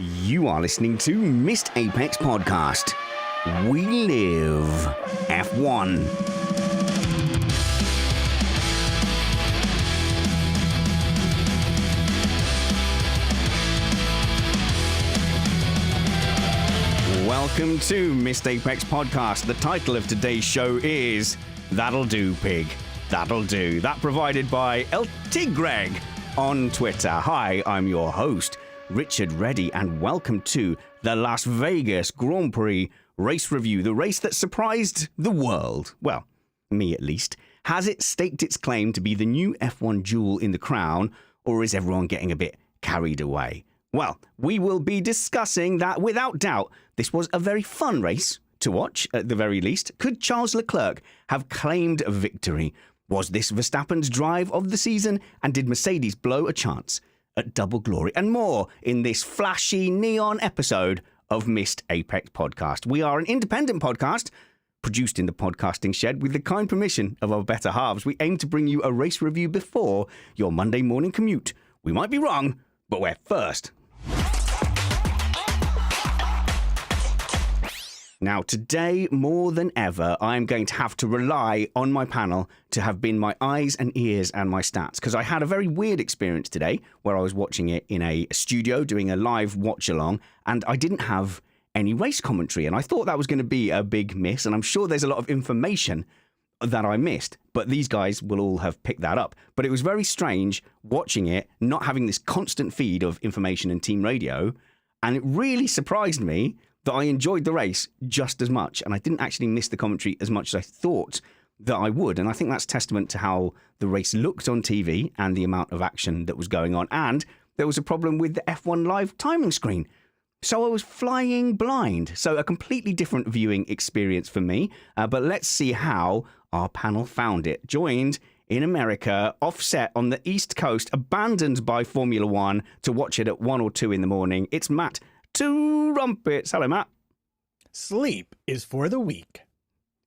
You are listening to Missed Apex Podcast. We live F1. Welcome to Missed Apex Podcast. The title of today's show is That'll Do, Pig. That'll Do. That provided by El Tigre on Twitter. Hi, I'm your host, Richard Reddy, and welcome to the Las Vegas Grand Prix race review, the race that surprised the world. Well, me at least. Has it staked its claim to be the new F1 jewel in the crown, or is everyone getting a bit carried away? Well, we will be discussing that without doubt. This was a very fun race to watch, at the very least. Could Charles Leclerc have claimed a victory? Was this Verstappen's drive of the season? And did Mercedes blow a chance at double glory? And more in this flashy neon episode of Missed Apex Podcast. We are an independent podcast produced in the podcasting shed with the kind permission of our better halves. We aim to bring you a race review before your Monday morning commute. We might be wrong, but we're first. Now, today, more than ever, I'm going to have to rely on my panel to have been my eyes and ears and my stats, because I had a very weird experience today where I was watching it in a studio, doing a live watch-along, and I didn't have any race commentary, and I thought that was going to be a big miss, and I'm sure there's a lot of information that I missed, but these guys will all have picked that up. But it was very strange watching it, not having this constant feed of information and team radio, and it really surprised me that I enjoyed the race just as much, and I didn't actually miss the commentary as much as I thought that I would. And I think that's testament to how the race looked on TV and the amount of action that was going on. And there was a problem with the F1 live timing screen. So I was flying blind. So a completely different viewing experience for me. But let's see how our panel found it. Joined in America, offset on the East Coast, abandoned by Formula One to watch it at 1 or 2 in the morning. It's Matt Trumpets. Hello, Matt. Sleep is for the weak.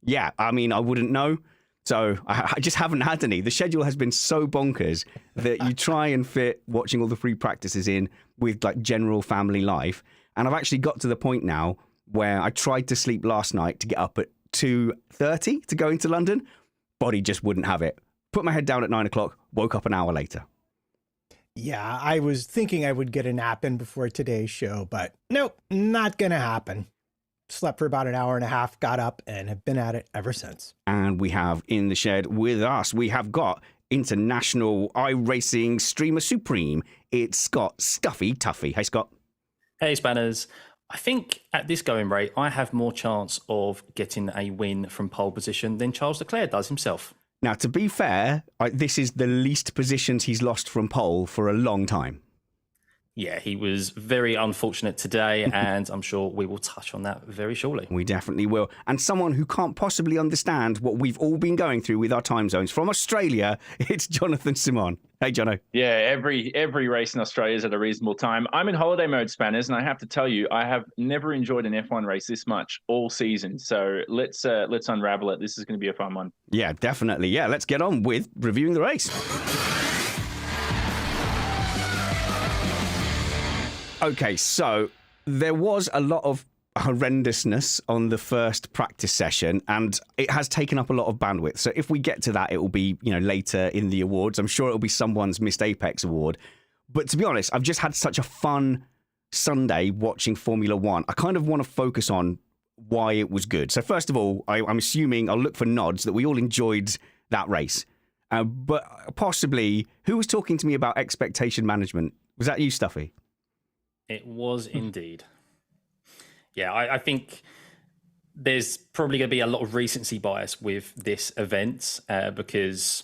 Yeah, I mean, I wouldn't know. So I just haven't had any. The schedule has been so bonkers that you try and fit watching all the free practices in with like general family life. And I've actually got to the point now where I tried to sleep last night to get up at 2:30 to go into London. Body just wouldn't have it. Put my head down at 9 o'clock, woke up an hour later. Yeah, I was thinking I would get a nap in before today's show, but nope, not going to happen. Slept for about an hour and a half, got up, and have been at it ever since. And we have in the shed with us, we have got international iRacing streamer supreme. It's Scott Stuffy Tuffy. Hey, Scott. Hey, Spanners. I think at this going rate, I have more chance of getting a win from pole position than Charles Leclerc does himself. Now, to be fair, this is the least positions he's lost from pole for a long time. Yeah, he was very unfortunate today, and I'm sure we will touch on that very shortly. We definitely will. And someone who can't possibly understand what we've all been going through with our time zones from Australia, it's Jonathan Simon. Hey, Jono. Yeah, every race in Australia is at a reasonable time. I'm in holiday mode, Spanners, and I have to tell you, I have never enjoyed an F1 race this much all season. So let's unravel it. This is going to be a fun one. Yeah, definitely. Yeah, let's get on with reviewing the race. Okay, so there was a lot of horrendousness on the first practice session, and it has taken up a lot of bandwidth. So if we get to that, it will be, later in the awards. I'm sure it'll be someone's Missed Apex award. But to be honest, I've just had such a fun Sunday watching Formula One. I kind of want to focus on why it was good. So first of all, I'm assuming I'll look for nods that we all enjoyed that race. But possibly, who was talking to me about expectation management? Was that you, Stuffy? It was indeed. Yeah, I think there's probably going to be a lot of recency bias with this event because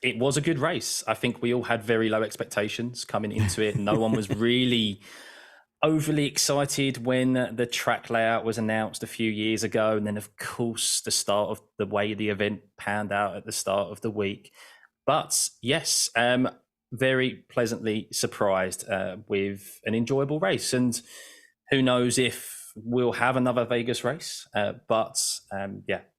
it was a good race. I think we all had very low expectations coming into it. No one was really overly excited when the track layout was announced a few years ago. And then, of course, the start of the way the event panned out at the start of the week. But yes, very pleasantly surprised with an enjoyable race. And who knows if we'll have another Vegas race. But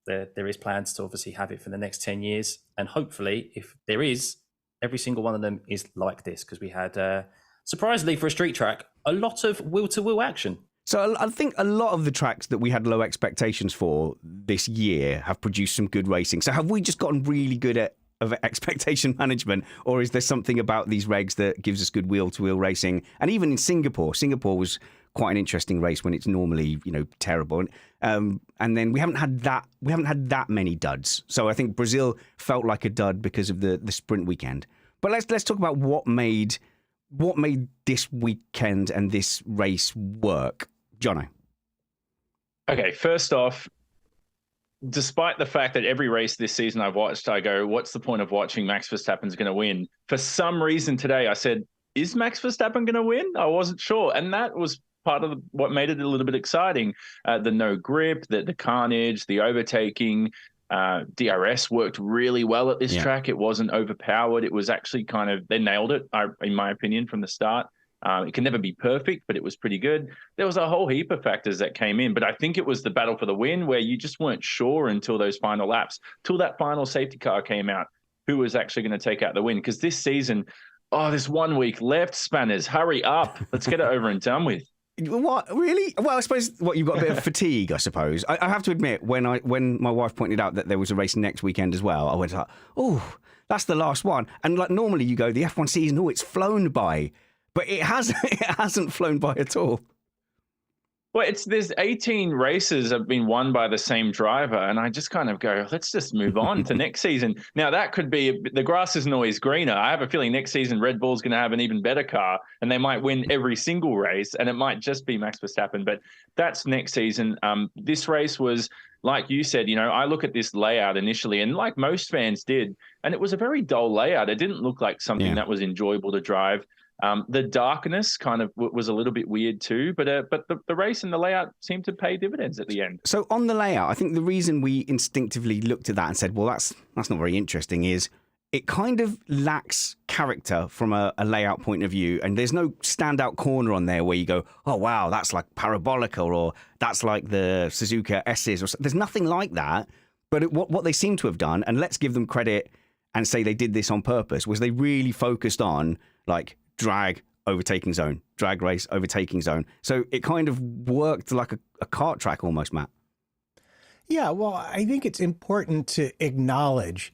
there is plans to obviously have it for the next 10 years. And hopefully, if there is, every single one of them is like this, because we had surprisingly for a street track, a lot of wheel-to-wheel action. So I think a lot of the tracks that we had low expectations for this year have produced some good racing. So have we just gotten really good at expectation management, or is there something about these regs that gives us good wheel-to-wheel racing? And even in Singapore was quite an interesting race when it's normally, terrible. And then we haven't had that many duds. So I think Brazil felt like a dud because of the sprint weekend. But let's talk about what made this weekend and this race work. Jono. Okay, first off, despite the fact that every race this season I've watched, I go, what's the point of watching? Max Verstappen's going to win. For some reason today, I said, is Max Verstappen going to win? I wasn't sure. And that was part of what made it a little bit exciting. The no grip, the carnage, the overtaking. DRS worked really well at this track. It wasn't overpowered. It was actually they nailed it, in my opinion, from the start. It can never be perfect, but it was pretty good. There was a whole heap of factors that came in, but I think it was the battle for the win where you just weren't sure until those final laps, till that final safety car came out, who was actually going to take out the win. Because this season, there's 1 week left, Spanners. Hurry up. Let's get it over and done with. What, really? Well, I suppose you've got a bit of fatigue, I suppose. I have to admit, when my wife pointed out that there was a race next weekend as well, I went like, oh, that's the last one. And like normally you go, the F1 season, it's flown by. But it hasn't flown by at all. Well, there's 18 races have been won by the same driver, and I just kind of go, let's just move on to next season. Now, that could be, the grass isn't always greener. I have a feeling next season Red Bull's going to have an even better car, and they might win every single race, and it might just be Max Verstappen, but that's next season. This race was, like you said, I look at this layout initially, and like most fans did, and it was a very dull layout. It didn't look like something that was enjoyable to drive. The darkness kind of was a little bit weird too, but the race and the layout seemed to pay dividends at the end. So on the layout, I think the reason we instinctively looked at that and said, well, that's not very interesting, is it kind of lacks character from a layout point of view, and there's no standout corner on there where you go, oh wow, that's like Parabolica, or that's like the Suzuka S's, or there's nothing like that. But what they seem to have done, and let's give them credit and say they did this on purpose, was they really focused on like drag, overtaking zone, drag race, overtaking zone. So it kind of worked like a kart track almost, Matt. Yeah, well, I think it's important to acknowledge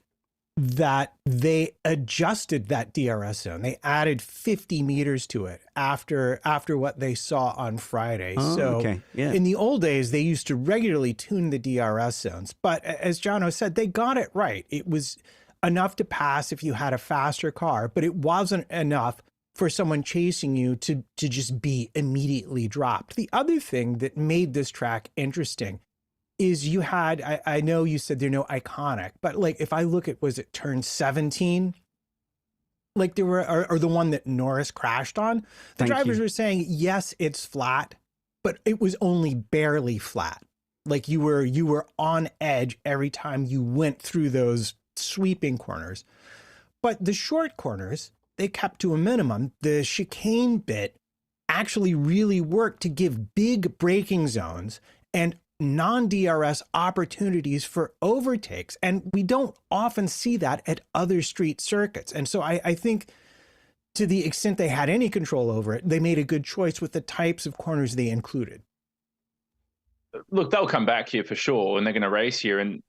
that they adjusted that DRS zone. They added 50 meters to it after what they saw on Friday. In the old days, they used to regularly tune the DRS zones. But as Jono said, they got it right. It was enough to pass if you had a faster car, but it wasn't enough for someone chasing you to just be immediately dropped. The other thing that made this track interesting is you had, I know you said they're no iconic, but like if I look at, was it turn 17? Like there were, or the one that Norris crashed on, the drivers were saying, yes, it's flat, but it was only barely flat. Like you were on edge every time you went through those sweeping corners. But the short corners, they kept to a minimum. The chicane bit actually really worked to give big braking zones and non-DRS opportunities for overtakes. And we don't often see that at other street circuits. And so I think to the extent they had any control over it, they made a good choice with the types of corners they included. Look, they'll come back here for sure, and they're going to race here. And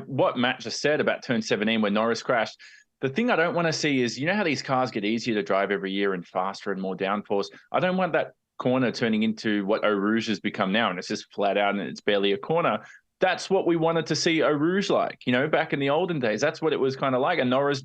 what Matt just said about turn 17 when Norris crashed, the thing I don't want to see is, how these cars get easier to drive every year and faster and more downforce. I don't want that corner turning into what Eau Rouge has become now, and it's just flat out and it's barely a corner. That's what we wanted to see Eau Rouge like, back in the olden days. That's what it was kind of like. And Norris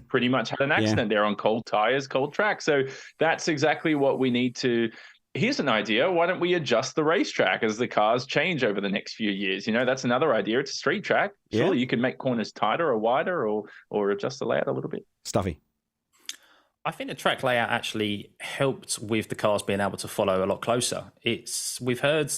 pretty much had an accident there on cold tires, cold track. So that's exactly what we need to. Here's an idea. Why don't we adjust the racetrack as the cars change over the next few years? That's another idea. It's a street track. Surely you can make corners tighter or wider or adjust the layout a little bit. Stuffy. I think the track layout actually helped with the cars being able to follow a lot closer. We've heard,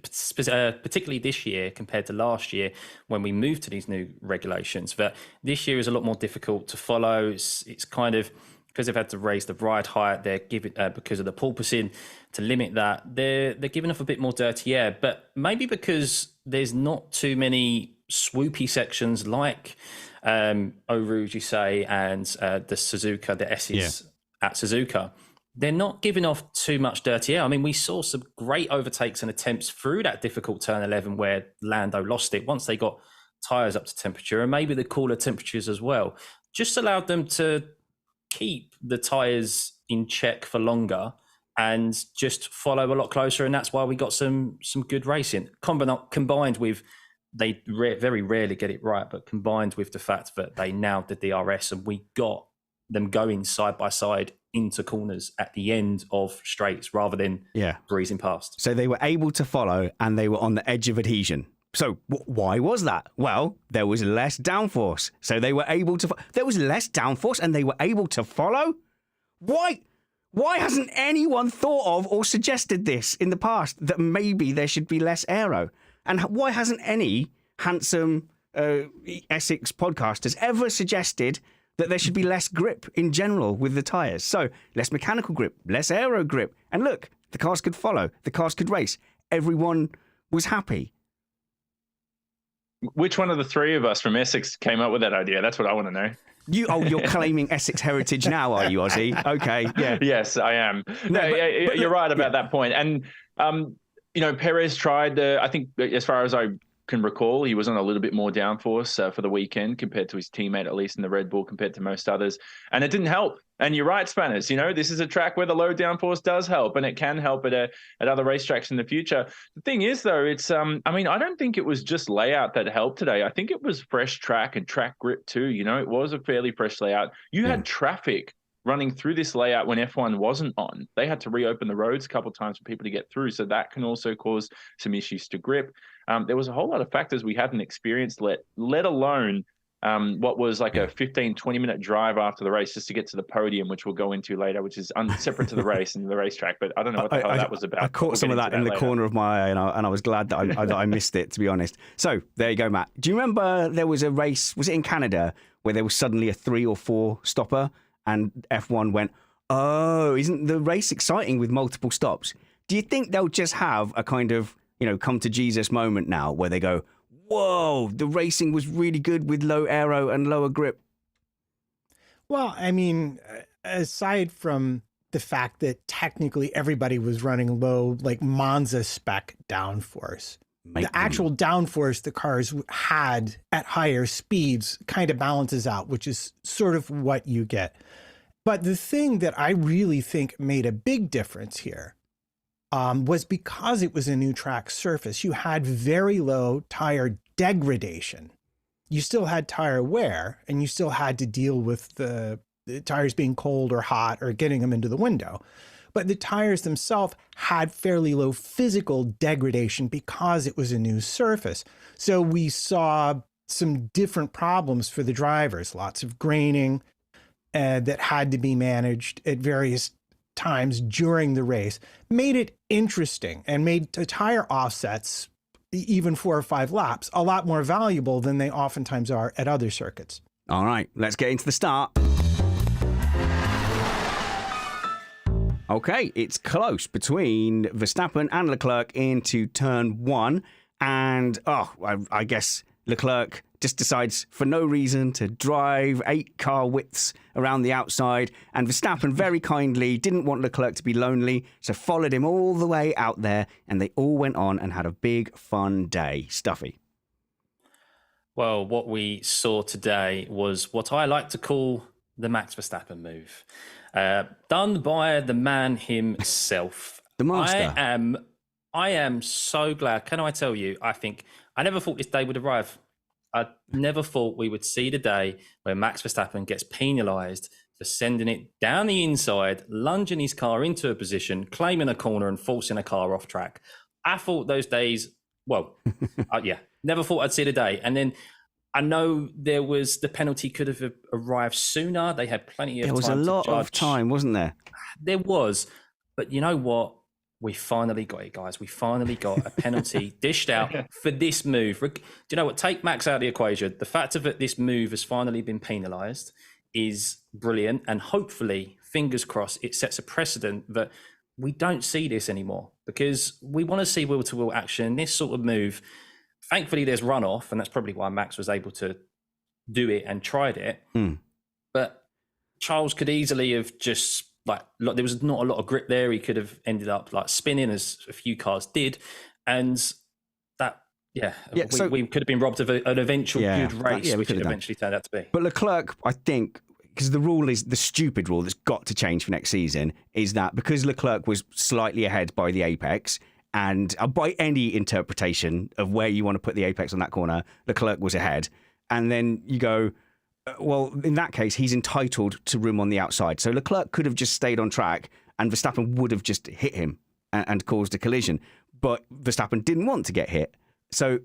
particularly this year compared to last year when we moved to these new regulations, that this year is a lot more difficult to follow. It's kind of, because they've had to raise the ride height, they're giving because of the porpoising to limit that. They're giving off a bit more dirty air, but maybe because there's not too many swoopy sections like Eau Rouge, you say, and the Suzuka, the S's at Suzuka. they're not giving off too much dirty air. I mean, we saw some great overtakes and attempts through that difficult turn 11 where Lando lost it once they got tyres up to temperature, and maybe the cooler temperatures as well. Just allowed them to keep the tyres in check for longer and just follow a lot closer, and that's why we got some good racing. Combined with, they very rarely get it right, but combined with the fact that they now did the DRS and we got them going side by side into corners at the end of straights rather than breezing past. So they were able to follow and they were on the edge of adhesion. So why was that? Well, there was less downforce. So they were able to... There was less downforce and they were able to follow? Why? Why hasn't anyone thought of or suggested this in the past, that maybe there should be less aero? And why hasn't any handsome Essex podcasters ever suggested that there should be less grip in general with the tyres? So less mechanical grip, less aero grip. And look, the cars could follow, the cars could race. Everyone was happy. Which one of the three of us from Essex came up with that idea? That's what I want to know. You're claiming Essex heritage now, are you, Ozzy? Okay, yeah. Yes, I am. No, but you're right about that point. And, Perez tried, I think, as far as I can recall, he was on a little bit more downforce for the weekend compared to his teammate, at least in the Red Bull, compared to most others. And it didn't help. And you're right, Spanners, this is a track where the low downforce does help, and it can help at other racetracks in the future. The thing is, though, it's, I don't think it was just layout that helped today. I think it was fresh track and track grip too. It was a fairly fresh layout. You had traffic running through this layout when F1 wasn't on. They had to reopen the roads a couple of times for people to get through. So that can also cause some issues to grip. There was a whole lot of factors we hadn't experienced, let alone what was like a 15, 20-minute drive after the race just to get to the podium, which we'll go into later, which is separate to the race and the racetrack. But I don't know what the hell that was about. I caught some of that in the corner of my eye, and I was glad that I missed it, to be honest. So there you go, Matt. Do you remember there was a race, was it in Canada, where there was suddenly a 3 or 4 stopper and F1 went, oh, isn't the race exciting with multiple stops? Do you think they'll just have a kind of, come to Jesus moment now where they go, whoa, the racing was really good with low aero and lower grip? Well, aside from the fact that technically everybody was running low, like Monza spec downforce, the actual downforce the cars had at higher speeds kind of balances out, which is sort of what you get. But the thing that I really think made a big difference here was because it was a new track surface, you had very low tire degradation. You still had tire wear, and you still had to deal with the tires being cold or hot or getting them into the window. But the tires themselves had fairly low physical degradation because it was a new surface. So we saw some different problems for the drivers, lots of graining that had to be managed at various times during the race, made it interesting and made the tire offsets, even 4 or 5 laps, a lot more valuable than they oftentimes are at other circuits. All right, let's get into the start. Okay, it's close between Verstappen and Leclerc into turn 1. And, I guess Leclerc just decides for no reason to drive 8 car widths around the outside. And Verstappen very kindly didn't want Leclerc to be lonely, so followed him all the way out there. And they all went on and had a big, fun day. Stuffy. Well, what we saw today was what I like to call the Max Verstappen move. Done by the man himself. The master. I am so glad. Can I tell you, I never thought this day would arrive. I never thought we would see the day where Max Verstappen gets penalised for sending it down the inside, lunging his car into a position, claiming a corner and forcing a car off track. I thought those days, never thought I'd see the day. And then I know the penalty could have arrived sooner. They had plenty of time. There was a lot of time, wasn't there? There was. But you know what? We finally got it, guys. We finally got a penalty dished out for this move. Do you know what? Take Max out of the equation. The fact that this move has finally been penalised is brilliant. And hopefully, fingers crossed, it sets a precedent that we don't see this anymore, because we want to see wheel-to-wheel action. This sort of move, thankfully, there's runoff, and that's probably why Max was able to do it and tried it. But Charles could easily have just there was not a lot of grip there. He could have ended up like spinning, as a few cars did, and that we could have been robbed of an eventual good race, which it eventually turned out to be. But Leclerc, I think, because the rule is the stupid rule that's got to change for next season, is that because Leclerc was slightly ahead by the apex, and by any interpretation of where you want to put the apex on that corner, Leclerc was ahead. And then you go, well, in that case, he's entitled to room on the outside. So Leclerc could have just stayed on track and Verstappen would have just hit him and caused a collision. But Verstappen didn't want to get hit. So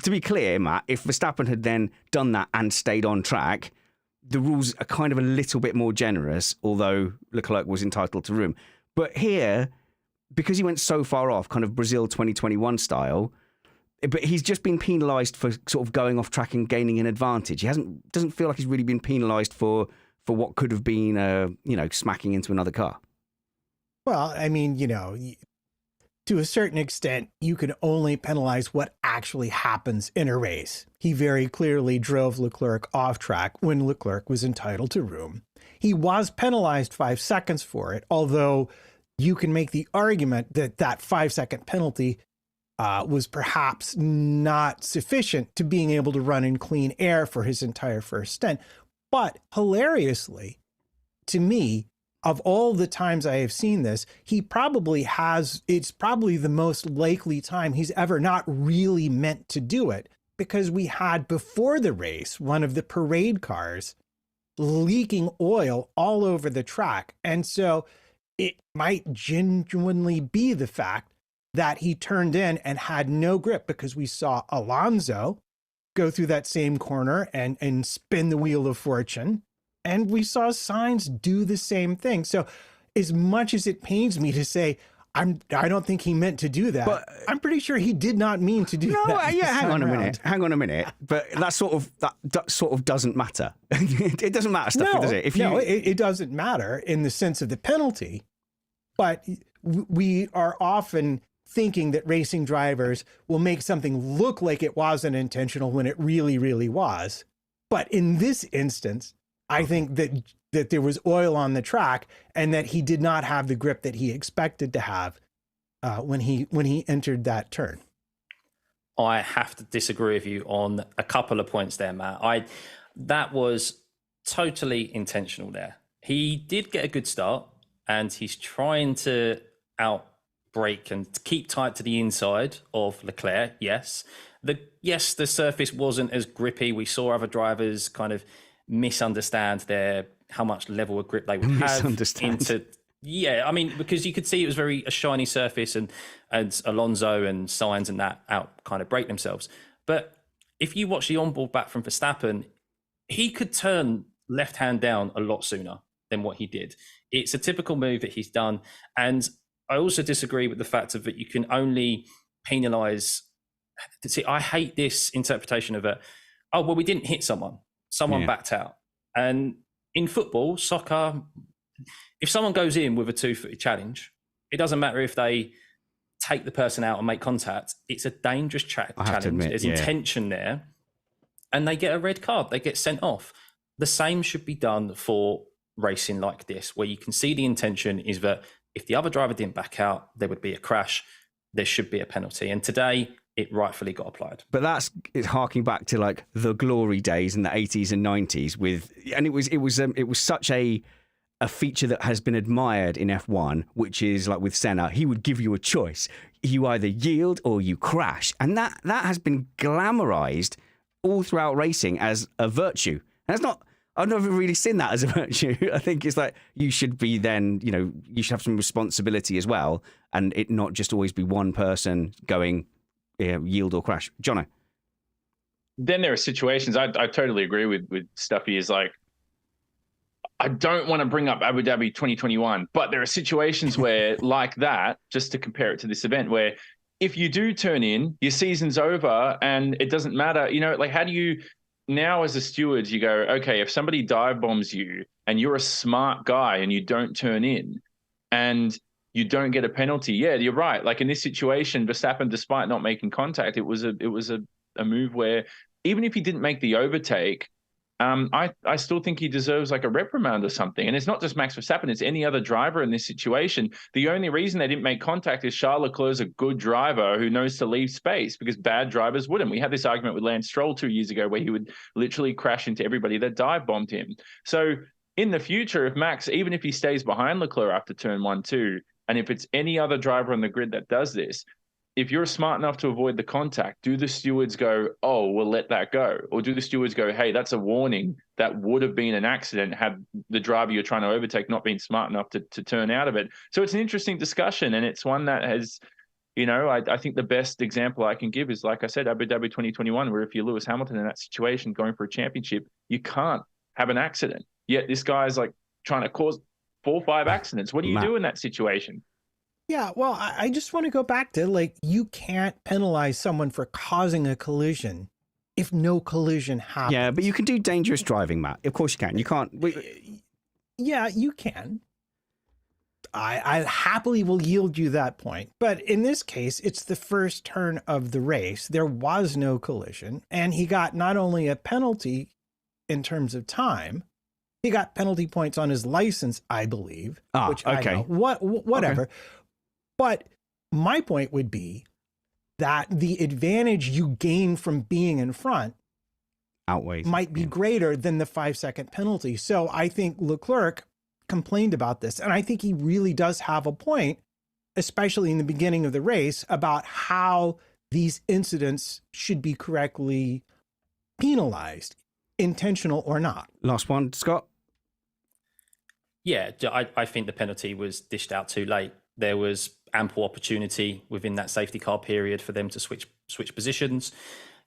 to be clear, Matt, if Verstappen had then done that and stayed on track, the rules are kind of a little bit more generous, although Leclerc was entitled to room. But here, because he went so far off, kind of Brazil 2021 style, but he's just been penalised for sort of going off track and gaining an advantage. He doesn't feel like he's really been penalised for what could have been, smacking into another car. Well, I mean, to a certain extent, you can only penalize what actually happens in a race. He very clearly drove Leclerc off track when Leclerc was entitled to room. He was penalized 5 seconds for it, although you can make the argument that 5-second penalty was perhaps not sufficient to being able to run in clean air for his entire first stint. But hilariously, to me, of all the times I have seen this, it's probably the most likely time he's ever not really meant to do it, because we had before the race one of the parade cars leaking oil all over the track. And so it might genuinely be the fact that he turned in and had no grip, because we saw Alonso go through that same corner and spin the wheel of fortune. And we saw Sainz do the same thing. So as much as it pains me to say, I don't think he meant to do that, but I'm pretty sure he did not mean to do that. No, hang on a minute. But that sort of doesn't matter. It doesn't matter, stuff, does it? It doesn't matter in the sense of the penalty. But we are often thinking that racing drivers will make something look like it wasn't intentional when it really, really was. But in this instance, I think that there was oil on the track and that he did not have the grip that he expected to have when he entered that turn. I have to disagree with you on a couple of points there, Matt. That was totally intentional there. He did get a good start, and he's trying to outbrake and keep tight to the inside of Leclerc. Yes, the surface wasn't as grippy. We saw other drivers kind of misunderstand how much level of grip they would have because you could see it was a shiny surface, and Alonso and Sainz and that out kind of break themselves. But if you watch the onboard back from Verstappen, he could turn left hand down a lot sooner than what he did. It's a typical move that he's done. And I also disagree with the fact that you can only penalise. See, I hate this interpretation of we didn't hit someone backed out. And in football, soccer, if someone goes in with a 2-foot challenge, it doesn't matter if they take the person out and make contact. It's a dangerous challenge. There's intention there, and they get a red card. They get sent off. The same should be done for racing like this, where you can see the intention is that if the other driver didn't back out, there would be a crash. There should be a penalty. And today, it rightfully got applied. But it's harking back to like the glory days in the 80s and 90s it was such a feature that has been admired in F1, which is like with Senna, he would give you a choice. You either yield or you crash. And that has been glamorized all throughout racing as a virtue. And I've never really seen that as a virtue. I think it's like you should be then, you should have some responsibility as well, and it not just always be one person going yield or crash. Jono. Then there are situations, I totally agree with Stuffy, is like, I don't want to bring up Abu Dhabi 2021, but there are situations where, like that, just to compare it to this event, where if you do turn in, your season's over and it doesn't matter. Like, how do you now as a steward, you go, okay, if somebody dive bombs you and you're a smart guy and you don't turn in and you don't get a penalty. Yeah, you're right. Like in this situation, Verstappen, despite not making contact, it was a move where even if he didn't make the overtake, I still think he deserves like a reprimand or something. And it's not just Max Verstappen, it's any other driver in this situation. The only reason they didn't make contact is Charles Leclerc's a good driver who knows to leave space, because bad drivers wouldn't. We had this argument with Lance Stroll 2 years ago where he would literally crash into everybody that dive bombed him. So in the future, if Max, even if he stays behind Leclerc after turn 1, 2, and if it's any other driver on the grid that does this, if you're smart enough to avoid the contact, do the stewards go, oh, we'll let that go? Or do the stewards go, hey, that's a warning, that would have been an accident had the driver you're trying to overtake not been smart enough to turn out of it? So it's an interesting discussion, and it's one that has, I think the best example I can give is, like I said, Abu Dhabi 2021, where if you're Lewis Hamilton in that situation going for a championship, you can't have an accident. Yet this guy's like trying to cause 4 or 5 accidents. What do you do in that situation? Yeah, well, I just want to go back to, like, you can't penalize someone for causing a collision if no collision happens. Yeah, but you can do dangerous driving, Matt. Of course you can. You can't. Yeah, you can. I happily will yield you that point. But in this case, it's the first turn of the race. There was no collision. And he got not only a penalty in terms of time, he got penalty points on his license, I believe. Which okay. I know. Whatever. Okay. But my point would be that the advantage you gain from being in front outweighs might be greater than the 5-second penalty. So I think Leclerc complained about this, and I think he really does have a point, especially in the beginning of the race, about how these incidents should be correctly penalized, intentional or not. Last one, Scott. Yeah, I think the penalty was dished out too late. There was ample opportunity within that safety car period for them to switch positions.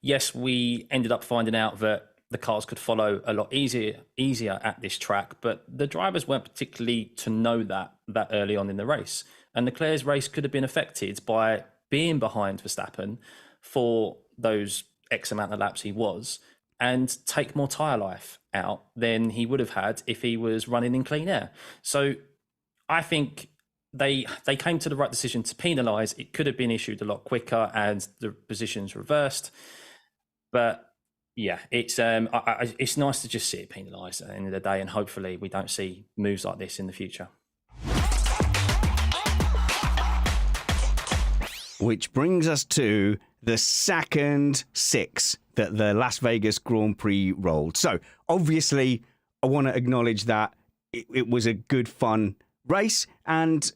Yes, we ended up finding out that the cars could follow a lot easier at this track, but the drivers weren't particularly to know that early on in the race. And Leclerc's race could have been affected by being behind Verstappen for those X amount of laps he was, and take more tyre life out than he would have had if he was running in clean air. So I think they came to the right decision to penalise. It could have been issued a lot quicker and the positions reversed. But yeah, it's nice to just see it penalised at the end of the day, and hopefully we don't see moves like this in the future. Which brings us to the second 6 that the Las Vegas Grand Prix rolled. So obviously I want to acknowledge that it was a good, fun race. And,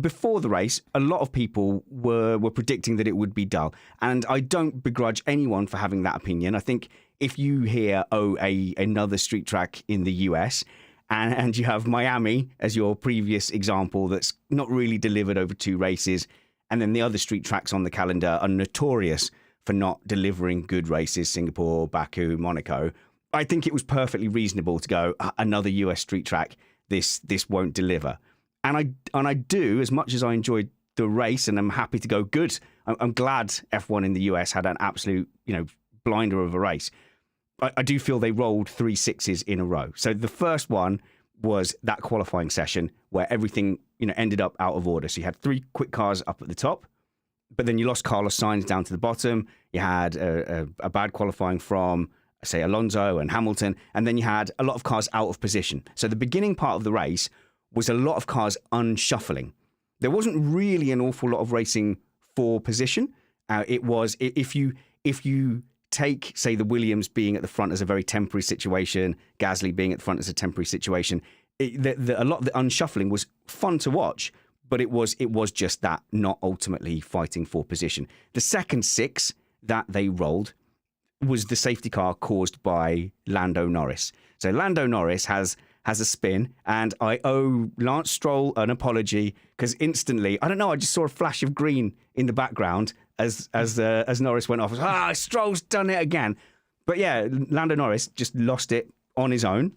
before the race, a lot of people were predicting that it would be dull. And I don't begrudge anyone for having that opinion. I think if you hear, another street track in the US, and you have Miami as your previous example that's not really delivered over 2 races, and then the other street tracks on the calendar are notorious for not delivering good races, Singapore, Baku, Monaco, I think it was perfectly reasonable to go, another US street track, this won't deliver. And I do, as much as I enjoyed the race and I'm happy to go good, I'm glad F1 in the US had an absolute, blinder of a race. I do feel they rolled 3 6s in a row. So the first one was that qualifying session where everything, ended up out of order. So you had 3 quick cars up at the top, but then you lost Carlos Sainz down to the bottom. You had a bad qualifying from, say, Alonso and Hamilton, and then you had a lot of cars out of position. So the beginning part of the race was a lot of cars unshuffling. There wasn't really an awful lot of racing for position. It was, if you take, say, the Williams being at the front as a very temporary situation, Gasly being at the front as a temporary situation, a lot of the unshuffling was fun to watch, but it was just that, not ultimately fighting for position. The second 6 that they rolled was the safety car caused by Lando Norris. So Lando Norris has a spin, and I owe Lance Stroll an apology because instantly, I don't know, I just saw a flash of green in the background as Norris went off. Stroll's done it again. But yeah, Lando Norris just lost it on his own.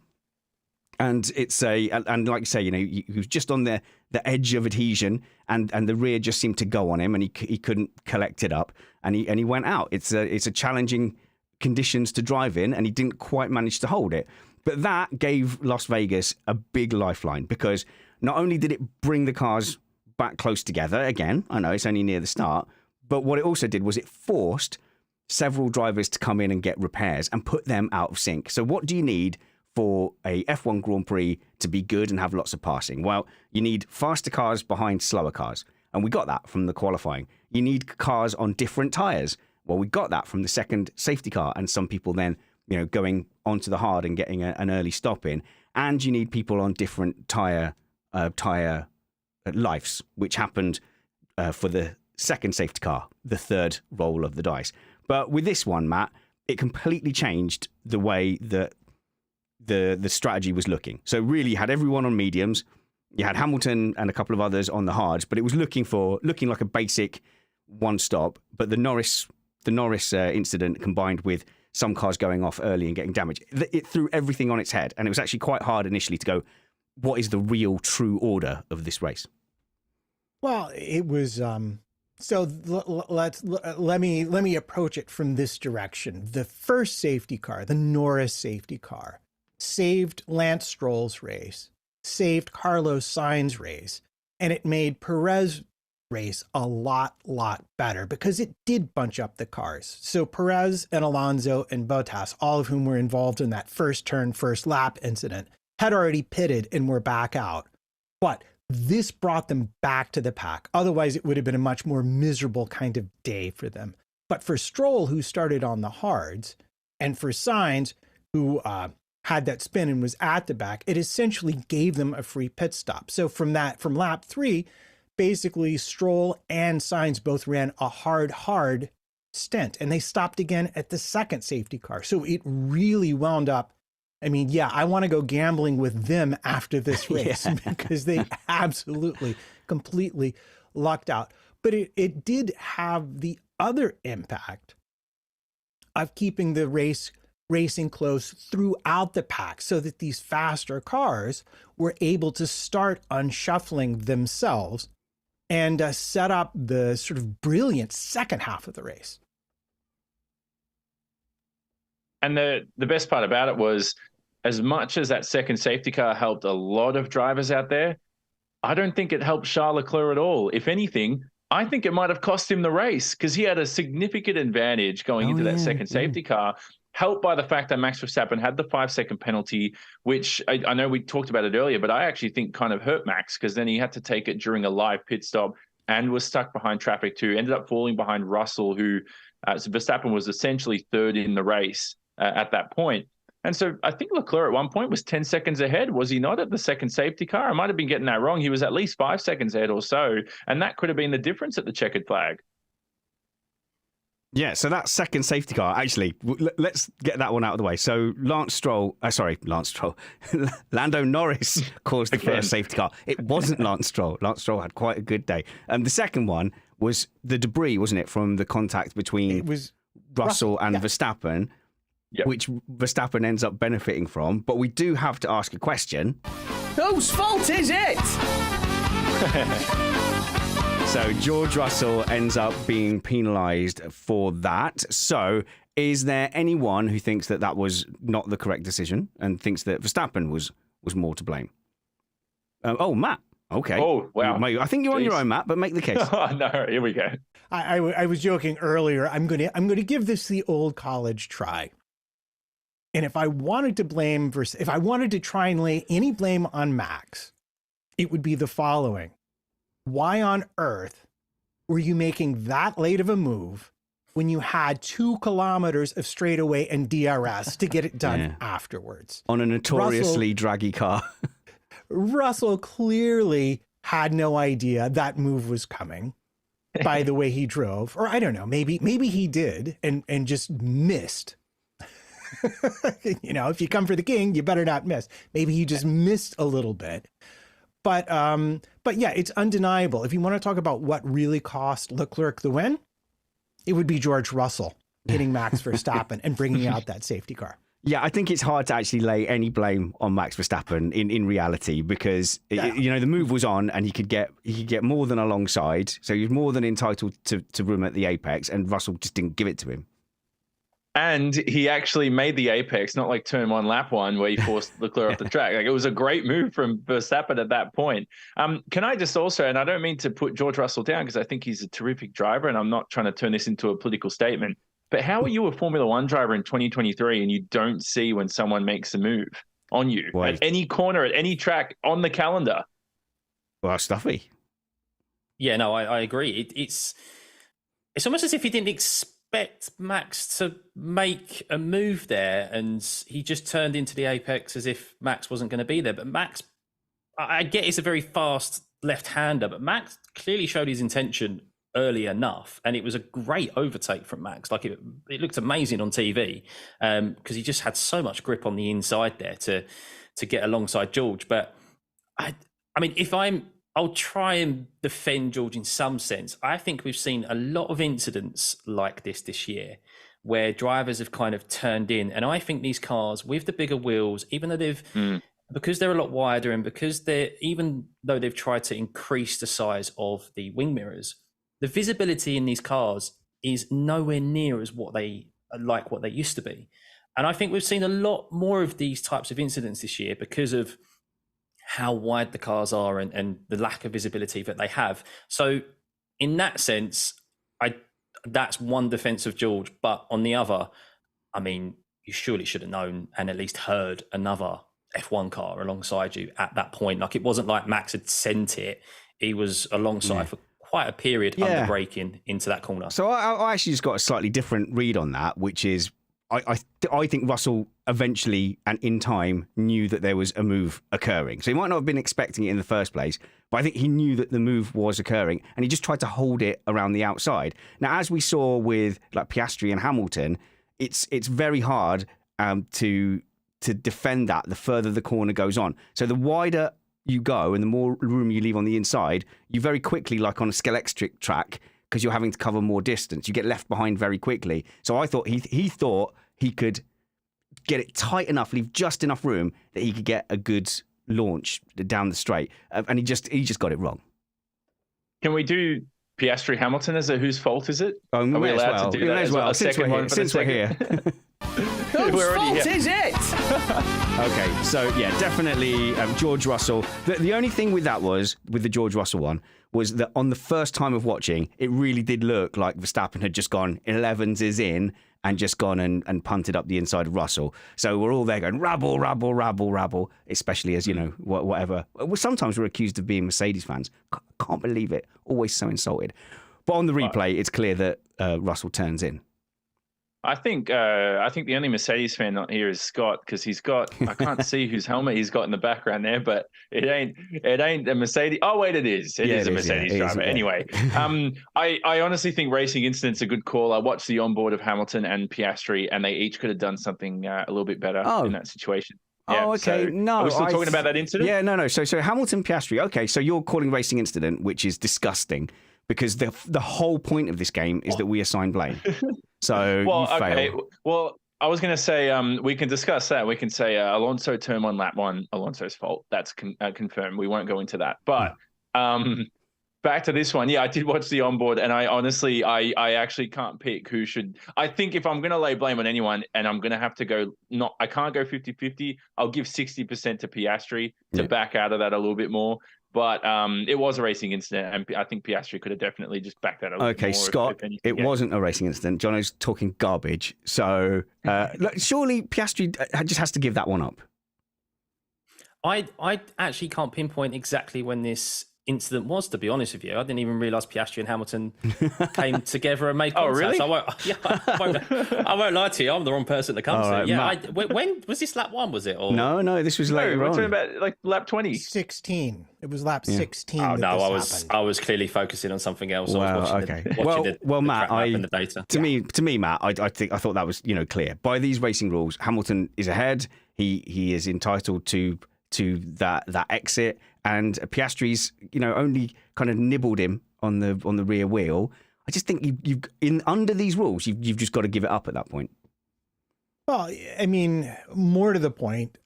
And and like you say, he was just on the edge of adhesion, and the rear just seemed to go on him, and he couldn't collect it up, and he went out. It's a challenging conditions to drive in, and he didn't quite manage to hold it. But that gave Las Vegas a big lifeline, because not only did it bring the cars back close together again, I know it's only near the start, but what it also did was it forced several drivers to come in and get repairs and put them out of sync. So what do you need for a F1 Grand Prix to be good and have lots of passing? Well, you need faster cars behind slower cars. And we got that from the qualifying. You need cars on different tyres. Well, we got that from the second safety car, and some people then, going onto the hard and getting an early stop in. And you need people on different tyre lives, which happened for the second safety car, the third roll of the dice. But with this one, Matt, it completely changed the way that the strategy was looking. So really, you had everyone on mediums. You had Hamilton and a couple of others on the hards, but it was looking like a basic one stop. But the Norris incident combined with some cars going off early and getting damaged, it threw everything on its head. And it was actually quite hard initially to go, what is the real true order of this race? Well, it was so let me approach it from this direction. The first safety car, the Norris safety car, saved Lance Stroll's race, saved Carlos Sainz's race, and it made Perez race a lot better because it did bunch up the cars. So Perez and Alonso and Bottas, all of whom were involved in that first turn, first lap incident, had already pitted and were back out. But this brought them back to the pack. Otherwise, it would have been a much more miserable kind of day for them. But for Stroll, who started on the hards, and for Sainz, who had that spin and was at the back, it essentially gave them a free pit stop. So from lap 3, basically Stroll and Sainz both ran a hard stint, and they stopped again at the second safety car. So it really wound up. I mean, yeah, I want to go gambling with them after this race because they absolutely, completely lucked out. But it did have the other impact of keeping the racing close throughout the pack so that these faster cars were able to start unshuffling themselves and set up the sort of brilliant second half of the race. And the best part about it was, as much as that second safety car helped a lot of drivers out there, I don't think it helped Charles Leclerc at all. If anything, I think it might have cost him the race because he had a significant advantage going into that second safety car, helped by the fact that Max Verstappen had the 5-second penalty, which I know we talked about it earlier, but I actually think kind of hurt Max because then he had to take it during a live pit stop and was stuck behind traffic too, ended up falling behind Russell, who so Verstappen was essentially third in the race at that point. And so I think Leclerc at one point was 10 seconds ahead, was he not, at the second safety car? I might have been getting that wrong. He was at least 5 seconds ahead or so, and that could have been the difference at the checkered flag. Yeah, so that second safety car, actually, let's get that one out of the way. So Lando Norris caused the first safety car. It wasn't Lance Stroll. Lance Stroll had quite a good day. The second one was the debris, wasn't it, from the contact between Russell and Verstappen, which Verstappen ends up benefiting from. But we do have to ask a question. Whose fault is it? So George Russell ends up being penalised for that. So is there anyone who thinks that was not the correct decision and thinks that Verstappen was more to blame? Matt. Okay. Oh, wow. I think you're on your own, Matt, but make the case. Oh, no, here we go. I was joking earlier. I'm going to give this the old college try. And if I wanted to try and lay any blame on Max, it would be the following. Why on earth were you making that late of a move when you had 2 kilometers of straightaway and DRS to get it done afterwards? On a notoriously draggy car. Russell clearly had no idea that move was coming by the way he drove. Or I don't know, maybe he did and just missed. If you come for the king, you better not miss. Maybe he just missed a little bit. But yeah, it's undeniable. If you want to talk about what really cost Leclerc the win, it would be George Russell hitting Max Verstappen and bringing out that safety car. Yeah, I think it's hard to actually lay any blame on Max Verstappen in reality because the move was on and he could get more than alongside, so he was more than entitled to room at the apex, and Russell just didn't give it to him. And he actually made the apex, not like turn 1, lap 1, where he forced Leclerc off the track. Like, it was a great move from Verstappen at that point. Can I just also, and I don't mean to put George Russell down because I think he's a terrific driver, and I'm not trying to turn this into a political statement. But how are you a Formula One driver in 2023 and you don't see when someone makes a move on you at any corner, at any track on the calendar? Well, stuffy. Yeah, no, I agree. It's almost as if he didn't expect Max to make a move there, and he just turned into the apex as if Max wasn't going to be there. But Max, I get it's a very fast left-hander, but Max clearly showed his intention early enough, and it was a great overtake from Max. Like it looked amazing on TV because he just had so much grip on the inside there to get alongside George. But I mean, I'll try and defend George in some sense. I think we've seen a lot of incidents like this year where drivers have kind of turned in. And I think these cars with the bigger wheels, even though because they're a lot wider and because even though they've tried to increase the size of the wing mirrors, the visibility in these cars is nowhere near as what they used to be. And I think we've seen a lot more of these types of incidents this year because of how wide the cars are and the lack of visibility that they have. So in that sense, that's one defense of George. But on the other, I mean, you surely should have known and at least heard another F1 car alongside you at that point. Like it wasn't like Max had sent it. He was alongside for quite a period under braking into that corner. So I actually just got a slightly different read on that, which is I think Russell eventually and in time knew that there was a move occurring. So he might not have been expecting it in the first place, but I think he knew that the move was occurring and he just tried to hold it around the outside. Now, as we saw with like Piastri and Hamilton, it's very hard to defend that the further the corner goes on. So the wider you go and the more room you leave on the inside, you very quickly, like on a Skeletric track, because you're having to cover more distance, you get left behind very quickly. So I thought he thought he could get it tight enough, leave just enough room that he could get a good launch down the straight, and he just got it wrong. Can we do Piastri Hamilton as a whose fault is it? Are we allowed to do that as well? Since we're here. Whose fault is it? Okay, so yeah, definitely George Russell. The only thing with that was, with the George Russell one, was that on the first time of watching, it really did look like Verstappen had just gone 11s is in and just gone and punted up the inside of Russell. So we're all there going, rabble, rabble, rabble, rabble, especially as, you know, whatever. Sometimes we're accused of being Mercedes fans. Can't believe it. Always so insulted. But on the replay, it's clear that Russell turns in. I think the only Mercedes fan not here is Scott, because he's got, I can't see whose helmet he's got in the background there, but it ain't a Mercedes. Oh wait, it is. It is a Mercedes driver. Anyway, I honestly think racing incident's a good call. I watched the onboard of Hamilton and Piastri, and they each could have done something a little bit better in that situation. Yeah, okay. So no, are we still talking about that incident? Yeah, no. So Hamilton, Piastri. Okay, so you're calling racing incident, which is disgusting, because the whole point of this game is that we assign blame. So you fail. Well, I was going to say we can discuss that. We can say Alonso turn on lap one, Alonso's fault. That's confirmed. We won't go into that. But back to this one. Yeah, I did watch the onboard, and I honestly, I actually can't pick who should. I think if I'm going to lay blame on anyone, and I'm going to have to go, I can't go 50-50. I'll give 60% to Piastri to back out of that a little bit more. But it was a racing incident, and I think Piastri could have definitely just backed that up. Okay, Scott, it wasn't a racing incident. Jono's talking garbage. So surely Piastri just has to give that one up. I actually can't pinpoint exactly when this incident was, to be honest with you. I didn't even realise Piastri and Hamilton came together and made contact. Oh, really? So I won't lie to you. I'm the wrong person to come to. Yeah, when was this lap one? Was it? Or? No, this was later on. We're talking about like lap 20. 16. It was lap 16. Oh no, I was clearly focusing on something else. Well, I was watching well, Matt, the data. To me, Matt, I thought that was clear. By these racing rules, Hamilton is ahead. He is entitled to that exit, and Piastri's only kind of nibbled him on the rear wheel. I just think you've under these rules you've just got to give it up at that point. Well, I mean, more to the point,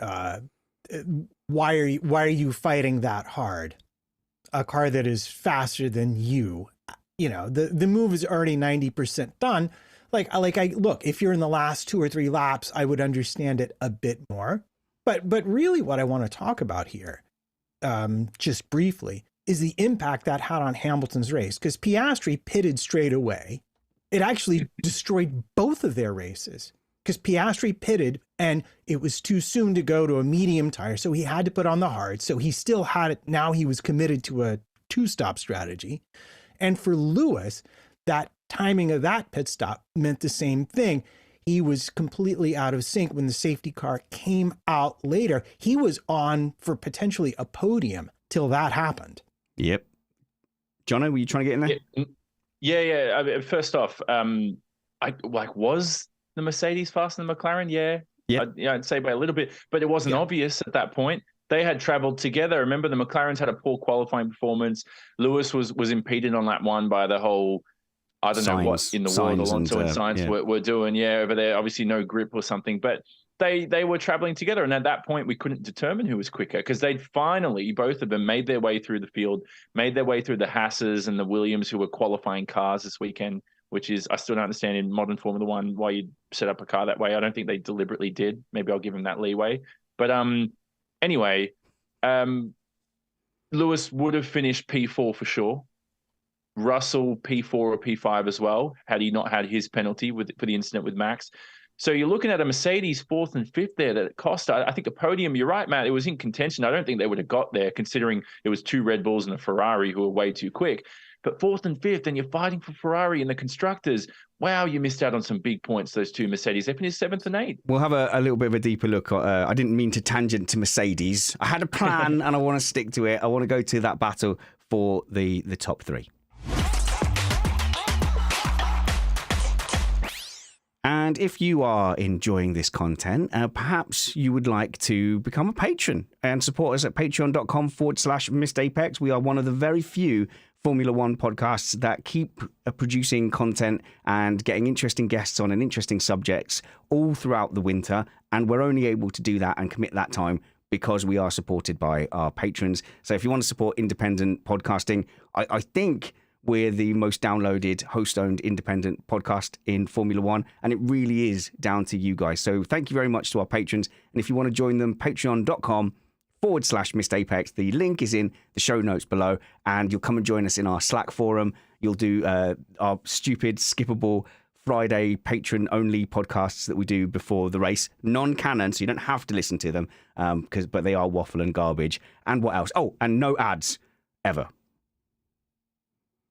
why are you fighting that hard? A car that is faster than you, the move is already 90% done. Like look, if you're in the last 2 or 3 laps, I would understand it a bit more. But really what I want to talk about here, just briefly, is the impact that had on Hamilton's race. Because Piastri pitted straight away, It actually destroyed both of their races because Piastri pitted and it was too soon to go to a medium tire. So he had to put on the hard. So he still had it. Now he was committed to a 2-stop strategy. And for Lewis, that timing of that pit stop meant the same thing. He was completely out of sync when the safety car came out later. He was on for potentially a podium till that happened. Yep. Jono, were you trying to get in there? Yeah. I mean, first off, was the Mercedes faster than McLaren? Yeah. I'd say by a little bit, but it wasn't obvious at that point. They had traveled together. Remember, the McLarens had a poor qualifying performance. Lewis was impeded on that one by the whole, I don't know what in the world Alonso and Sainz were doing. Yeah, over there, obviously no grip or something. But they were traveling together. And at that point, we couldn't determine who was quicker because they'd finally, both of them, made their way through the field, made their way through the Hasses and the Williams who were qualifying cars this weekend, which is, I still don't understand in modern Formula One why you'd set up a car that way. I don't think they deliberately did. Maybe I'll give them that leeway. But anyway, Lewis would have finished P4 for sure. Russell P4 or P5 as well, had he not had his penalty for the incident with Max. So you're looking at a Mercedes 4th and 5th there that cost, I think, a podium. You're right, Matt. It was in contention. I don't think they would have got there considering it was 2 Red Bulls and a Ferrari who were way too quick. But 4th and 5th, and you're fighting for Ferrari and the constructors. Wow, you missed out on some big points, those 2 Mercedes. They finished 7th and 8th. We'll have a little bit of a deeper look. I didn't mean to tangent to Mercedes. I had a plan and I want to stick to it. I want to go to that battle for the top 3. And if you are enjoying this content, perhaps you would like to become a patron and support us at patreon.com/missedapex. We are one of the very few Formula One podcasts that keep producing content and getting interesting guests on and interesting subjects all throughout the winter. And we're only able to do that and commit that time because we are supported by our patrons. So if you want to support independent podcasting, I think we're the most downloaded host-owned independent podcast in Formula One, and it really is down to you guys. So thank you very much to our patrons. And if you want to join them, patreon.com/missedapex. The link is in the show notes below, and you'll come and join us in our Slack forum. You'll do our stupid, skippable Friday patron-only podcasts that we do before the race, non-canon, so you don't have to listen to them, but they are waffle and garbage. And what else? Oh, and no ads, ever.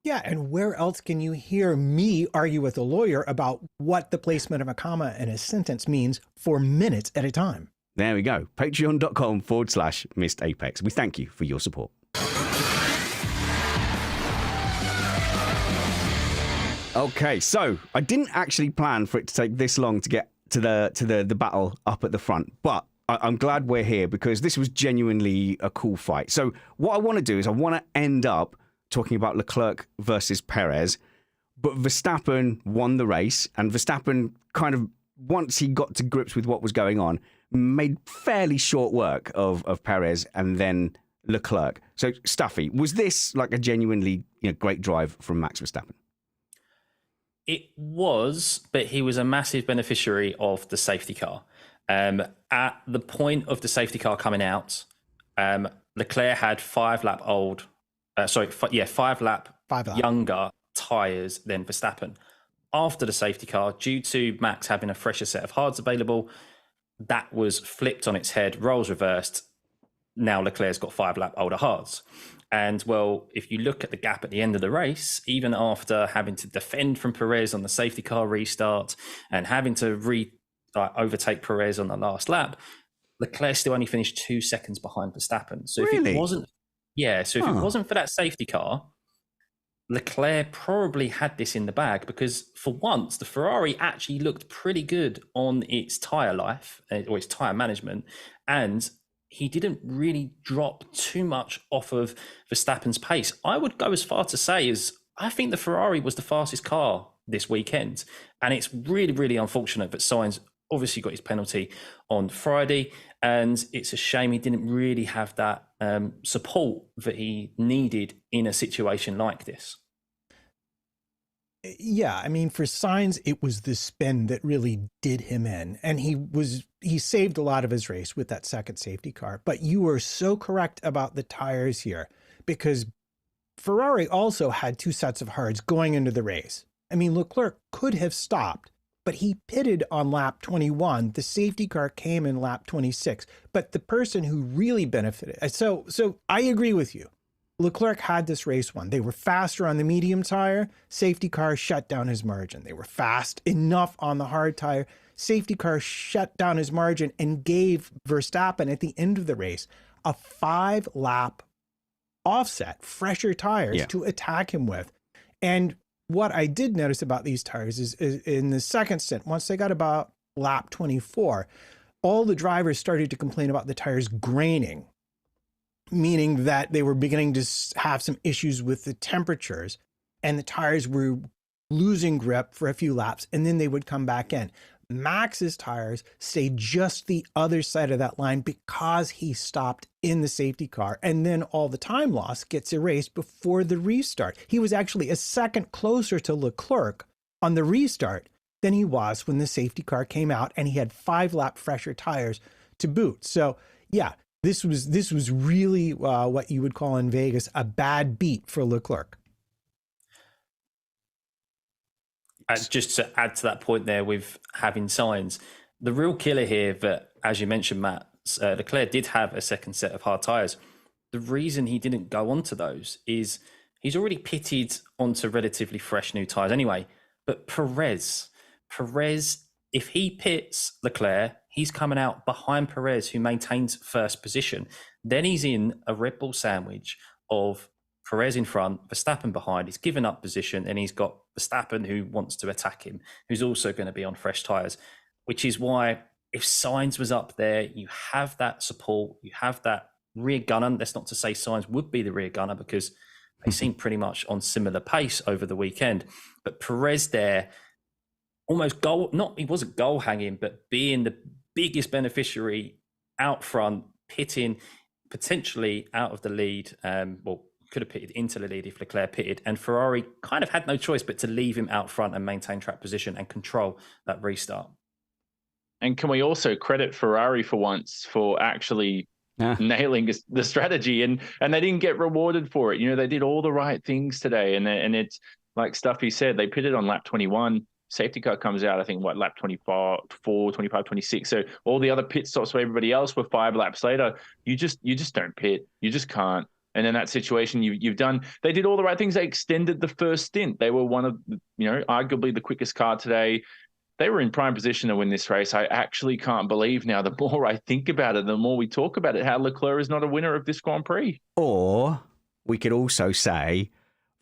Yeah, and where else can you hear me argue with a lawyer about what the placement of a comma in a sentence means for minutes at a time? There we go. Patreon.com/missedapex. We thank you for your support. Okay, so I didn't actually plan for it to take this long to get to the battle up at the front, but I'm glad we're here because this was genuinely a cool fight. So what I want to do is I want to end up talking about Leclerc versus Perez, but Verstappen won the race, and Verstappen kind of, once he got to grips with what was going on, made fairly short work of Perez and then Leclerc. So, Stuffy, was this like a genuinely great drive from Max Verstappen? It was, but he was a massive beneficiary of the safety car. At the point of the safety car coming out, Leclerc had 5 lap younger tyres than Verstappen. After the safety car, due to Max having a fresher set of hards available, that was flipped on its head, roles reversed. Now Leclerc's got 5 lap older hards. And well, if you look at the gap at the end of the race, even after having to defend from Perez on the safety car restart and having to overtake Perez on the last lap, Leclerc still only finished 2 seconds behind Verstappen. So really? If it wasn't for that safety car, Leclerc probably had this in the bag because for once, the Ferrari actually looked pretty good on its tyre life or its tyre management. And he didn't really drop too much off of Verstappen's pace. I would go as far to say as I think the Ferrari was the fastest car this weekend. And it's really, really unfortunate that Sainz obviously got his penalty on Friday. And it's a shame he didn't really have that support that he needed in a situation like this. Yeah, I mean, for Sainz, it was the spin that really did him in. And he saved a lot of his race with that second safety car. But you were so correct about the tires here because Ferrari also had 2 sets of hards going into the race. I mean, Leclerc could have stopped, but he pitted on lap 21. The safety car came in lap 26. But the person who really benefited, so I agree with you. Leclerc had this race won. They were faster on the medium tire. Safety car shut down his margin. They were fast enough on the hard tire. Safety car shut down his margin and gave Verstappen at the end of the race a 5-lap offset, fresher tires to attack him with. And what I did notice about these tires is in the second stint, once they got about lap 24, all the drivers started to complain about the tires graining, meaning that they were beginning to have some issues with the temperatures and the tires were losing grip for a few laps and then they would come back in. Max's tires stayed just the other side of that line because he stopped in the safety car, and then all the time loss gets erased before the restart. He was actually a second closer to Leclerc on the restart than he was when the safety car came out, and he had 5-lap fresher tires to boot. So yeah, this was really what you would call in Vegas a bad beat for Leclerc. Just to add to that point there with having signs, the real killer here that, as you mentioned, Matt, Leclerc did have a second set of hard tyres. The reason he didn't go onto those is he's already pitted onto relatively fresh new tyres anyway. But Perez, if he pits Leclerc, he's coming out behind Perez, who maintains first position. Then he's in a Red Bull sandwich of Perez in front, Verstappen behind. He's given up position, and he's got Verstappen who wants to attack him, who's also going to be on fresh tyres, which is why if Sainz was up there, you have that support, you have that rear gunner. That's not to say Sainz would be the rear gunner because they seem pretty much on similar pace over the weekend. But Perez there, almost he wasn't goal hanging, but being the biggest beneficiary out front, pitting potentially out of the lead, could have pitted into the lead if Leclerc pitted, and Ferrari kind of had no choice but to leave him out front and maintain track position and control that restart. And can we also credit Ferrari for once for actually nailing the strategy, and they didn't get rewarded for it. You know, they did all the right things today, and it's like Stuffy said, they pitted on lap 21. Safety car comes out, I think, lap 24, 25, 26. So all the other pit stops for everybody else were 5 laps later. You just don't pit. You just can't. And in that situation, you've done, they did all the right things. They extended the first stint. They were one of, arguably the quickest car today. They were in prime position to win this race. I actually can't believe now, the more I think about it, the more we talk about it, how Leclerc is not a winner of this Grand Prix. Or we could also say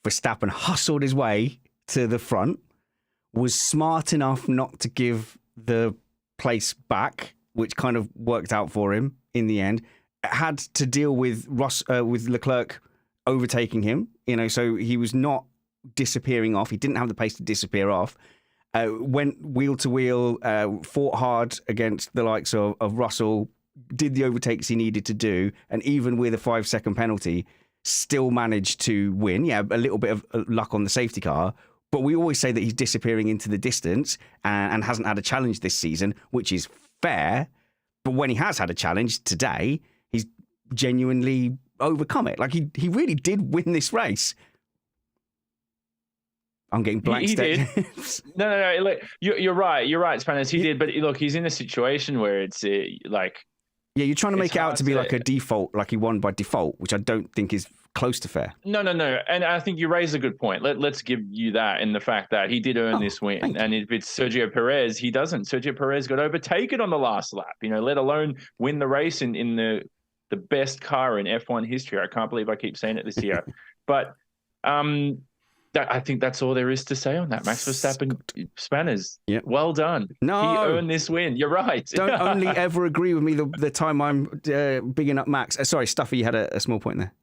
Verstappen hustled his way to the front, was smart enough not to give the place back, which kind of worked out for him in the end. Had to deal with with Leclerc overtaking him, so he was not disappearing off. He didn't have the pace to disappear off. Went wheel to wheel, fought hard against the likes of Russell, did the overtakes he needed to do, and even with a 5-second penalty, still managed to win. Yeah, a little bit of luck on the safety car, but we always say that he's disappearing into the distance and hasn't had a challenge this season, which is fair. But when he has had a challenge today, he's genuinely overcome it. Like he really did win this race. I'm getting blank. He did. No. Look, you're right. You're right, Spanners. He did. But look, he's in a situation where it's like... Yeah, you're trying to make it out to be like a default, like he won by default, which I don't think is close to fair. No. And I think you raise a good point. Let's give you that in the fact that he did earn this win. And if it's Sergio Perez, he doesn't. Sergio Perez got overtaken on the last lap, let alone win the race in the best car in F1 history. I can't believe I keep saying it this year. But I think that's all there is to say on that. Max Verstappen, Spanners, well done. No. He earned this win. You're right. Don't only ever agree with me the time I'm bigging up Max. Sorry, Stuffy, you had a small point there.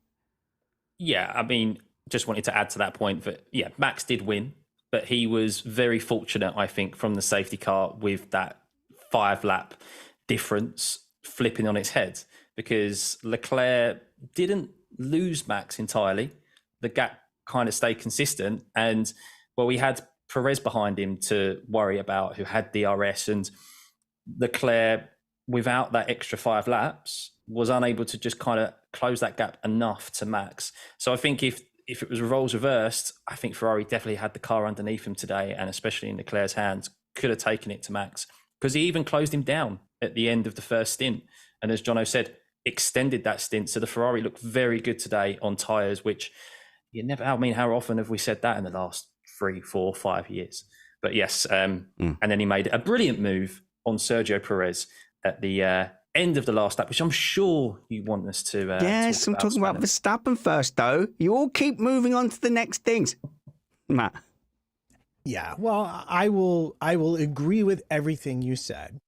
Yeah, I mean, just wanted to add to that point that, Max did win, but he was very fortunate, I think, from the safety car with that 5-lap difference flipping on its head, because Leclerc didn't lose Max entirely. The gap kind of stayed consistent, and we had Perez behind him to worry about, who had DRS, and Leclerc, without that extra 5 laps, was unable to just kind of close that gap enough to Max. So I think if if it was roles reversed, I think Ferrari definitely had the car underneath him today, and especially in Leclerc's hands, could have taken it to Max, because he even closed him down at the end of the first stint. And as Jono said, extended that stint. So the Ferrari looked very good today on tyres, which you never, I mean, how often have we said that in the last 3, 4, 5 years? But yes, and then he made a brilliant move on Sergio Perez at the end of the last lap, which I'm sure you want us to. Yes, I'm talking about Verstappen first, though. You all keep moving on to the next things, Matt. Yeah, well, I will agree with everything you said,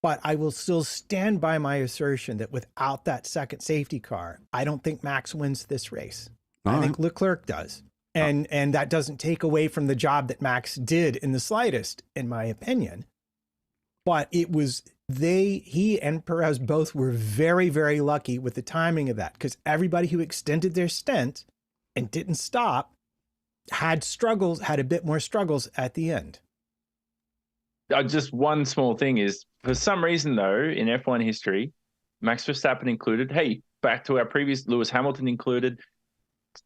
but I will still stand by my assertion that without that second safety car, I don't think Max wins this race. I think Leclerc does. And that doesn't take away from the job that Max did in the slightest, in my opinion. But it was he and Perez both were very, very lucky with the timing of that, because everybody who extended their stint and didn't stop had a bit more struggles at the end. Just one small thing is, for some reason, though, in F1 history, Max Verstappen included, back to our previous, Lewis Hamilton included,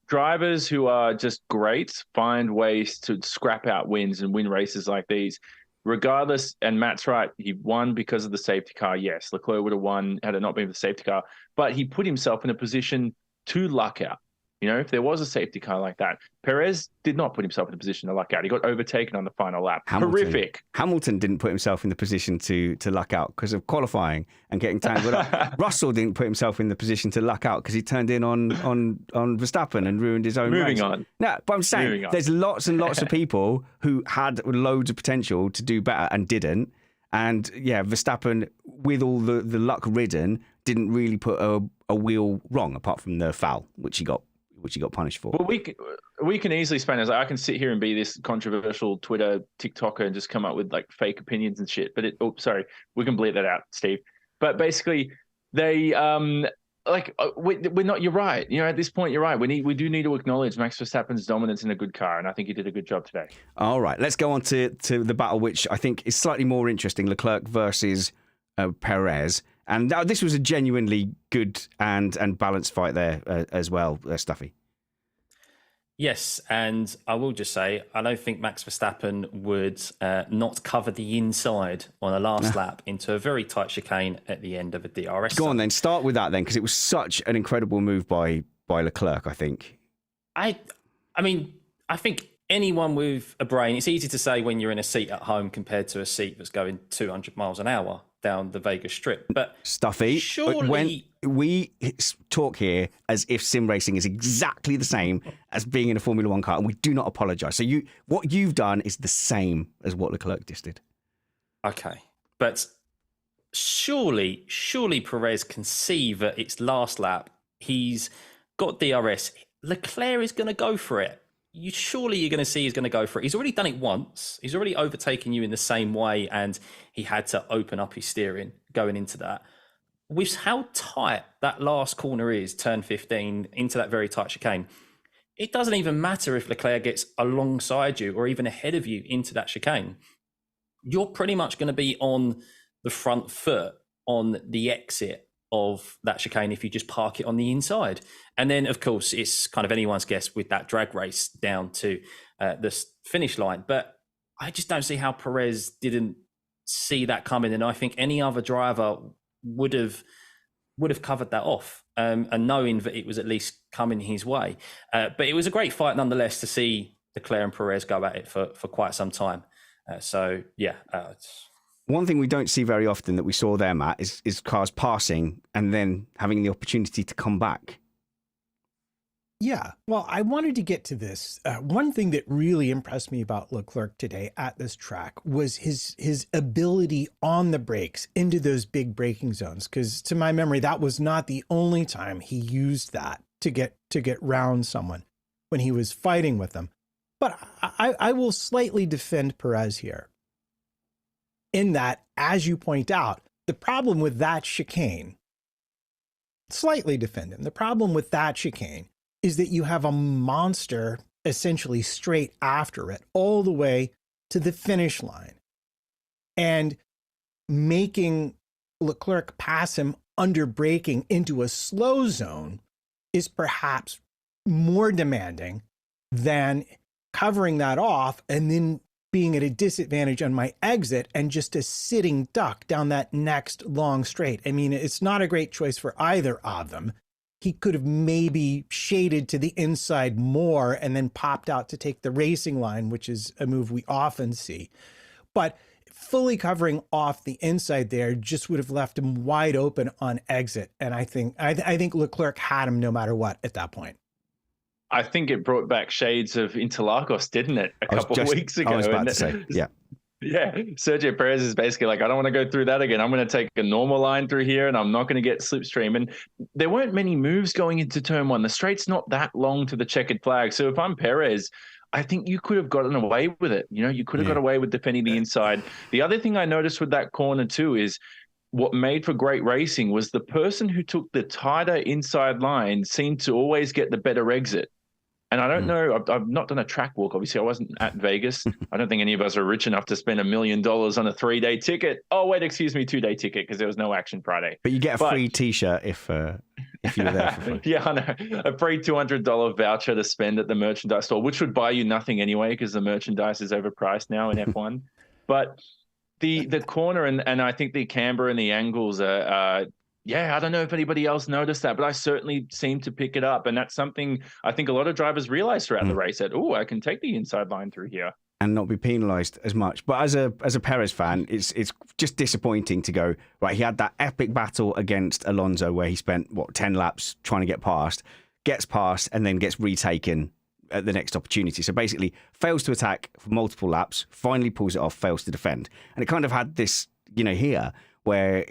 drivers who are just great find ways to scrap out wins and win races like these. Regardless, and Matt's right, he won because of the safety car. Yes, Leclerc would have won had it not been for the safety car, but he put himself in a position to luck out. You know, if there was a safety car like that, Perez did not put himself in a position to luck out. He got overtaken on the final lap. Horrific. Hamilton didn't put himself in the position to luck out because of qualifying and getting tangled up. Russell didn't put himself in the position to luck out because he turned in on Verstappen and ruined his own race. Moving on. No, but I'm saying there's lots and lots of people who had loads of potential to do better and didn't. And yeah, Verstappen, with all the luck ridden, didn't really put a wheel wrong, apart from the foul, which he got punished for. Well, we can easily spend as I can sit here and be this controversial Twitter TikToker and just come up with like fake opinions and shit. But we can bleep that out, Steve. But basically, they we're not. You're right. You know, at this point, you're right. We do need to acknowledge Max Verstappen's dominance in a good car, and I think he did a good job today. All right, let's go on to the battle, which I think is slightly more interesting: Leclerc versus Perez. And this was a genuinely good and balanced fight there as well, Stuffy. Yes, and I will just say, I don't think Max Verstappen would not cover the inside on a last lap into a very tight chicane at the end of a DRS. Go on then, start with that then, because it was such an incredible move by Leclerc, I think. I mean, I think anyone with a brain, it's easy to say when you're in a seat at home compared to a seat that's going 200 miles an hour down the Vegas Strip. But Stuffy, surely when we talk here as if sim racing is exactly the same as being in a Formula One car, and we do not apologise. So what you've done is the same as what Leclerc just did. Okay, but surely Perez can see that it's last lap. He's got DRS. Leclerc is going to go for it. Surely you're going to see he's going to go for it. He's already done it once. He's already overtaken you in the same way, and he had to open up his steering going into that. With how tight that last corner is, turn 15, into that very tight chicane, it doesn't even matter if Leclerc gets alongside you or even ahead of you into that chicane. You're pretty much going to be on the front foot on the exit of that chicane if you just park it on the inside. And then, of course, it's kind of anyone's guess with that drag race down to the finish line. But I just don't see how Perez didn't see that coming. And I think any other driver would have covered that off, and knowing that it was at least coming his way. But it was a great fight nonetheless to see Leclerc and Perez go at it for quite some time. One thing we don't see very often that we saw there, Matt, is cars passing and then having the opportunity to come back. Yeah, well, I wanted to get to this. One thing that really impressed me about Leclerc today at this track was his ability on the brakes into those big braking zones. Because to my memory, that was not the only time he used that to get round someone when he was fighting with them. But I will slightly defend Perez here. In that, as you point out, the problem with that chicane, slightly defend him. The problem with that chicane is that you have a monster essentially straight after it all the way to the finish line. And making Leclerc pass him under braking into a slow zone is perhaps more demanding than covering that off and then being at a disadvantage on my exit and just a sitting duck down that next long straight. I mean, it's not a great choice for either of them. He could have maybe shaded to the inside more and then popped out to take the racing line, which is a move we often see. But fully covering off the inside there just would have left him wide open on exit. And I think Leclerc had him no matter what at that point. I think it brought back shades of Interlagos, didn't it? A couple of weeks ago. I was about to say, yeah. Yeah, Sergio Perez is basically like, I don't want to go through that again. I'm going to take a normal line through here and I'm not going to get slipstream. And there weren't many moves going into turn one. The straight's not that long to the checkered flag. So if I'm Perez, I think you could have gotten away with it. You know, you could have got away with defending the inside. The other thing I noticed with that corner too is what made for great racing was the person who took the tighter inside line seemed to always get the better exit. And I don't know, I've not done a track walk. Obviously, I wasn't at Vegas. I don't think any of us are rich enough to spend $1 million on a 3-day ticket. Oh, wait, excuse me, 2-day ticket because there was no action Friday. But you get a free T-shirt if you were there for free. Yeah, I know. A free $200 voucher to spend at the merchandise store, which would buy you nothing anyway because the merchandise is overpriced now in F1. But the corner and I think the camber and the angles are yeah, I don't know if anybody else noticed that, but I certainly seem to pick it up. And that's something I think a lot of drivers realize throughout the race that, oh, I can take the inside line through here. And not be penalised as much. But as a Perez fan, it's just disappointing to go, right, he had that epic battle against Alonso where he spent, 10 laps trying to get past, gets past, and then gets retaken at the next opportunity. So basically fails to attack for multiple laps, finally pulls it off, fails to defend. And it kind of had this, here, where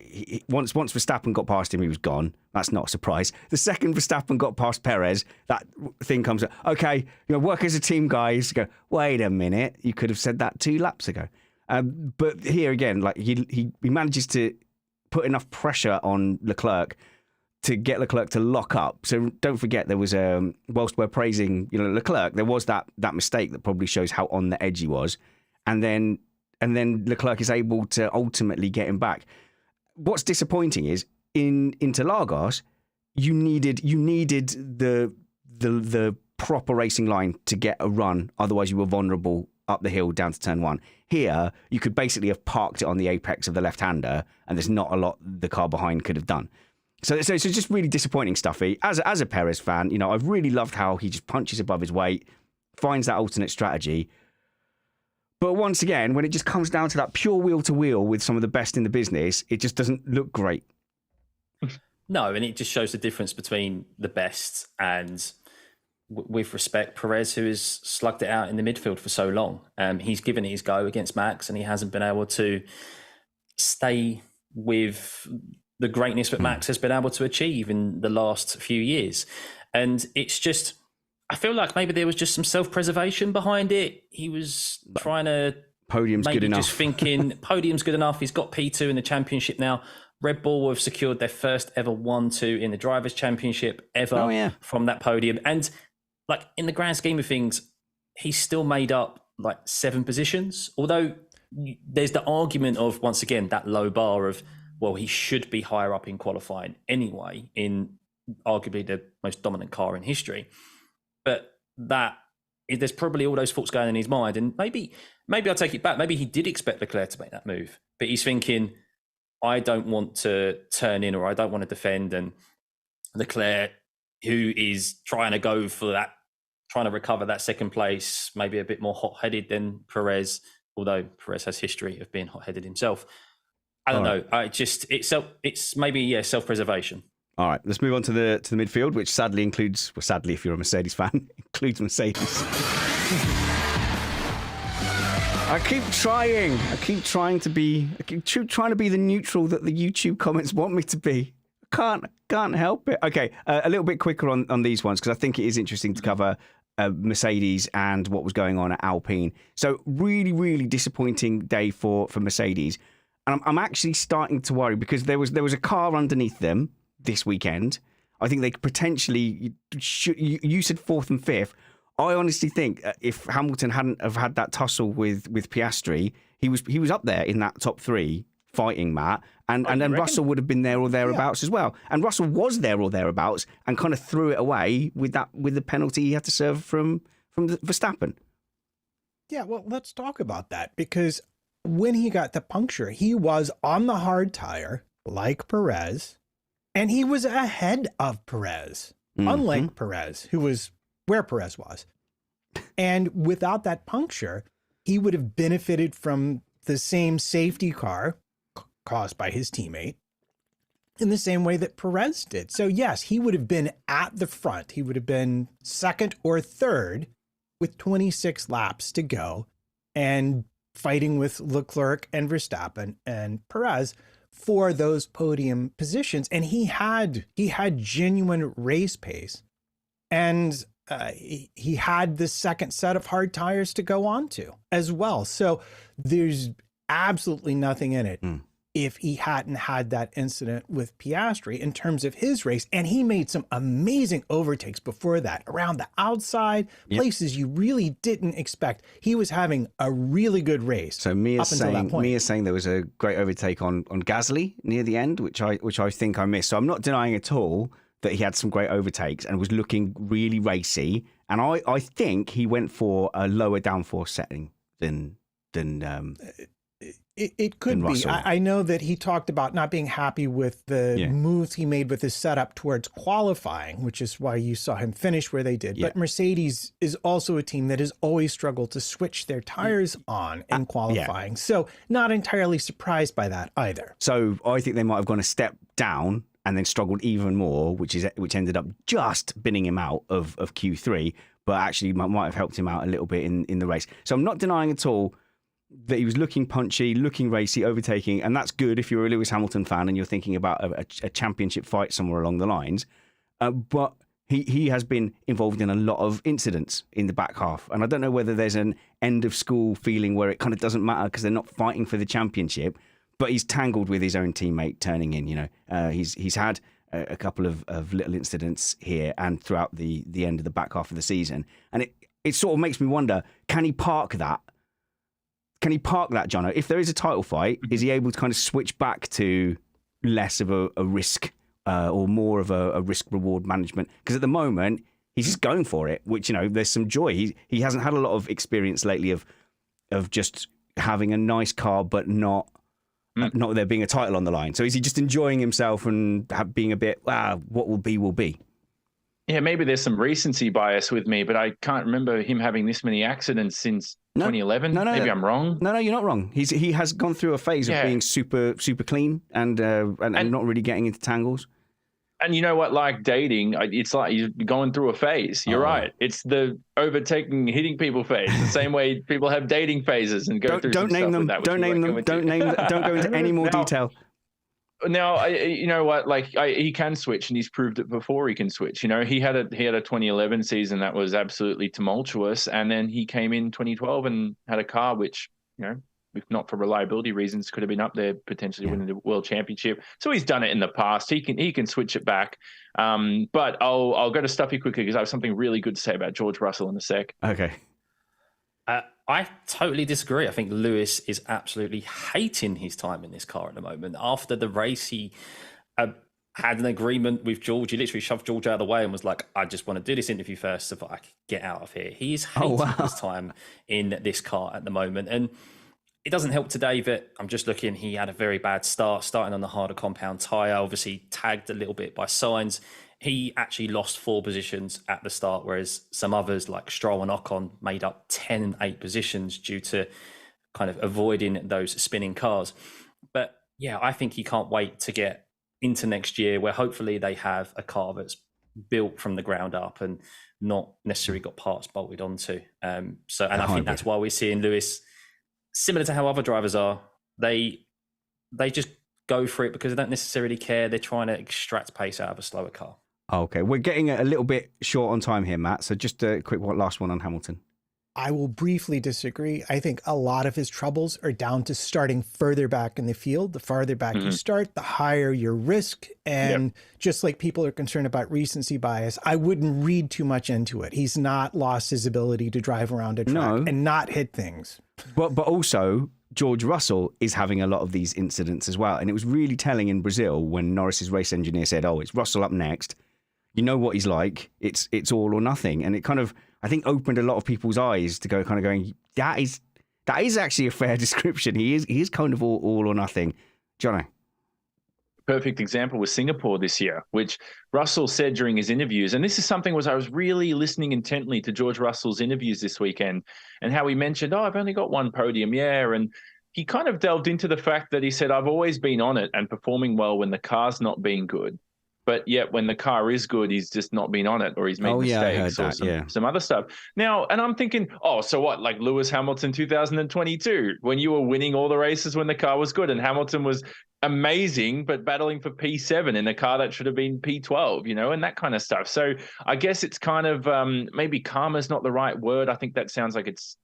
once Verstappen got past him, he was gone. That's not a surprise. The second Verstappen got past Perez, that thing comes up. Okay, work as a team, guys. Go, wait a minute. You could have said that 2 laps ago. But here again, like he manages to put enough pressure on Leclerc to get Leclerc to lock up. So don't forget, there was whilst we're praising Leclerc, there was that mistake that probably shows how on the edge he was, and then Leclerc is able to ultimately get him back. What's disappointing is in Interlagos, you needed the proper racing line to get a run. Otherwise, you were vulnerable up the hill down to turn one. Here, you could basically have parked it on the apex of the left-hander, and there's not a lot the car behind could have done. So it's just really disappointing stuff. As a Perez fan, I've really loved how he just punches above his weight, finds that alternate strategy. But once again, when it just comes down to that pure wheel-to-wheel with some of the best in the business, it just doesn't look great. No, and it just shows the difference between the best and, with respect, Perez, who has slugged it out in the midfield for so long. He's given it his go against Max, and he hasn't been able to stay with the greatness that Max has been able to achieve in the last few years. And it's just, I feel like maybe there was just some self-preservation behind it. He was trying to podium's good enough. Just thinking podium's good enough. He's got P2 in the championship now. Red Bull have secured their first ever 1-2 in the Drivers' Championship ever from that podium. And like in the grand scheme of things, he's still made up like 7 positions. Although there's the argument of, once again, that low bar of, well, he should be higher up in qualifying anyway, in arguably the most dominant car in history. But there's probably all those thoughts going in his mind. And maybe I'll take it back. Maybe he did expect Leclerc to make that move, but he's thinking, I don't want to turn in, or I don't want to defend. And Leclerc, who is trying to go for that, trying to recover that second place, maybe a bit more hot-headed than Perez, although Perez has history of being hot-headed himself. I don't know. It's maybe self-preservation. All right, let's move on to the midfield, which sadly includes, sadly if you're a Mercedes fan, includes Mercedes. I keep trying to be the neutral that the YouTube comments want me to be. Can't help it. Okay, a little bit quicker on these ones, because I think it is interesting to cover Mercedes and what was going on at Alpine. So really, really disappointing day for Mercedes. And I'm actually starting to worry, because there was a car underneath them this weekend. I think they potentially you said 4th and 5th. I honestly think if Hamilton hadn't have had that tussle with Piastri, he was up there in that top 3 fighting, Matt. And then Russell would have been there or thereabouts as well. And Russell was there or thereabouts and kind of threw it away with the penalty he had to serve from the Verstappen. Yeah, well, let's talk about that, because when he got the puncture, he was on the hard tire like Perez, and he was ahead of Perez, unlike Perez, who was where Perez was. And without that puncture, he would have benefited from the same safety car caused by his teammate in the same way that Perez did. So yes, he would have been at the front. He would have been second or third with 26 laps to go and fighting with Leclerc and Verstappen and Perez for those podium positions. And he had genuine race pace. And he had the second set of hard tires to go on to as well. So there's absolutely nothing in it if he hadn't had that incident with Piastri in terms of his race. And he made some amazing overtakes before that around the outside, places you really didn't expect. He was having a really good race. So Mia's saying there was a great overtake on Gasly near the end, which I think I missed. So I'm not denying at all that he had some great overtakes and was looking really racy. And I think he went for a lower downforce setting than It could be. I know that he talked about not being happy with the moves he made with his setup towards qualifying, which is why you saw him finish where they did. But Mercedes is also a team that has always struggled to switch their tires on in qualifying. So not entirely surprised by that either. So I think they might have gone a step down and then struggled even more, which ended up just binning him out of Q3, but actually might have helped him out a little bit in the race. So I'm not denying at all that he was looking punchy, looking racy, overtaking, and that's good if you're a Lewis Hamilton fan and you're thinking about a championship fight somewhere along the lines. But he has been involved in a lot of incidents in the back half, and I don't know whether there's an end of school feeling where it kind of doesn't matter because they're not fighting for the championship. But he's tangled with his own teammate turning in. You know, he's had a couple of little incidents here and throughout the end of the back half of the season, and it sort of makes me wonder: can he park that? Can he park that, Jono? If there is a title fight, is he able to kind of switch back to less of a risk or more of a risk-reward management? Because at the moment, he's just going for it, which, you know, there's some joy. He hasn't had a lot of experience lately of just having a nice car, but not there being a title on the line. So is he just enjoying himself and being a bit, what will be, will be? Yeah, maybe there's some recency bias with me, but I can't remember him having this many accidents since 2011. No, maybe I'm wrong. No, you're not wrong. He has gone through a phase of being super clean and not really getting into tangles. And you know what? Like dating, it's like you're going through a phase. You're right. It's the overtaking, hitting people phase. The same way people have dating phases and go through. Don't name them. Don't name them. Don't go into any more detail. Now, you know what? Like he can switch, and he's proved it before. He can switch. You know, he had a 2011 season that was absolutely tumultuous, and then he came in 2012 and had a car which, you know, if not for reliability reasons, could have been up there potentially winning the world championship. So he's done it in the past. He can switch it back. But I'll go to Stuffy quickly because I have something really good to say about George Russell in a sec. Okay. I totally disagree. I think Lewis is absolutely hating his time in this car at the moment. After the race, he had an agreement with George. He literally shoved George out of the way and was like, I just want to do this interview first so that I can get out of here. He is hating his time in this car at the moment. And it doesn't help today that I'm just looking, he had a very bad start, starting on the harder compound tyre, obviously tagged a little bit by Sainz. He actually lost 4 positions at the start, whereas some others like Stroll and Ocon made up 10 and 8 positions due to kind of avoiding those spinning cars. But yeah, I think he can't wait to get into next year where hopefully they have a car that's built from the ground up and not necessarily got parts bolted onto. I think that's why we're seeing Lewis, similar to how other drivers are, they just go for it because they don't necessarily care. They're trying to extract pace out of a slower car. Okay, we're getting a little bit short on time here, Matt. So just a quick last one on Hamilton. I will briefly disagree. I think a lot of his troubles are down to starting further back in the field. The farther back you start, the higher your risk. And just like people are concerned about recency bias, I wouldn't read too much into it. He's not lost his ability to drive around a track and not hit things. But also, George Russell is having a lot of these incidents as well. And it was really telling in Brazil when Norris's race engineer said, "Oh, it's Russell up next. You know what he's like. It's all or nothing." And it kind of, I think, opened a lot of people's eyes to going, that is actually a fair description. He is kind of all or nothing. Jono. Perfect example was Singapore this year, which Russell said during his interviews. And this is something I was really listening intently to George Russell's interviews this weekend, and how he mentioned, I've only got one podium. Yeah. And he kind of delved into the fact that he said, I've always been on it and performing well when the car's not being good. But yet when the car is good, he's just not been on it, or he's made mistakes or some other stuff. Now, and I'm thinking, so what, like Lewis Hamilton 2022, when you were winning all the races when the car was good, and Hamilton was amazing, but battling for P7 in a car that should have been P12, and that kind of stuff. So I guess it's kind of maybe karma is not the right word. I think that sounds like it's,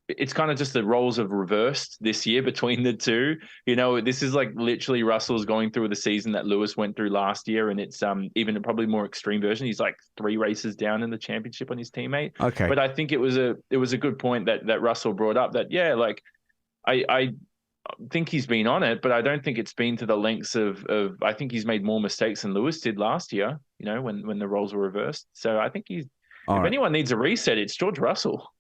it's kind of just the roles have reversed this year between the two. This is like literally Russell's going through the season that Lewis went through last year, and it's even a probably more extreme version. He's like 3 races down in the championship on his teammate. Okay. But I think it was a good point that Russell brought up, that I think he's been on it, but I don't think it's been to the lengths of I think he's made more mistakes than Lewis did last year, when the roles were reversed. So I think if anyone needs a reset, it's George Russell.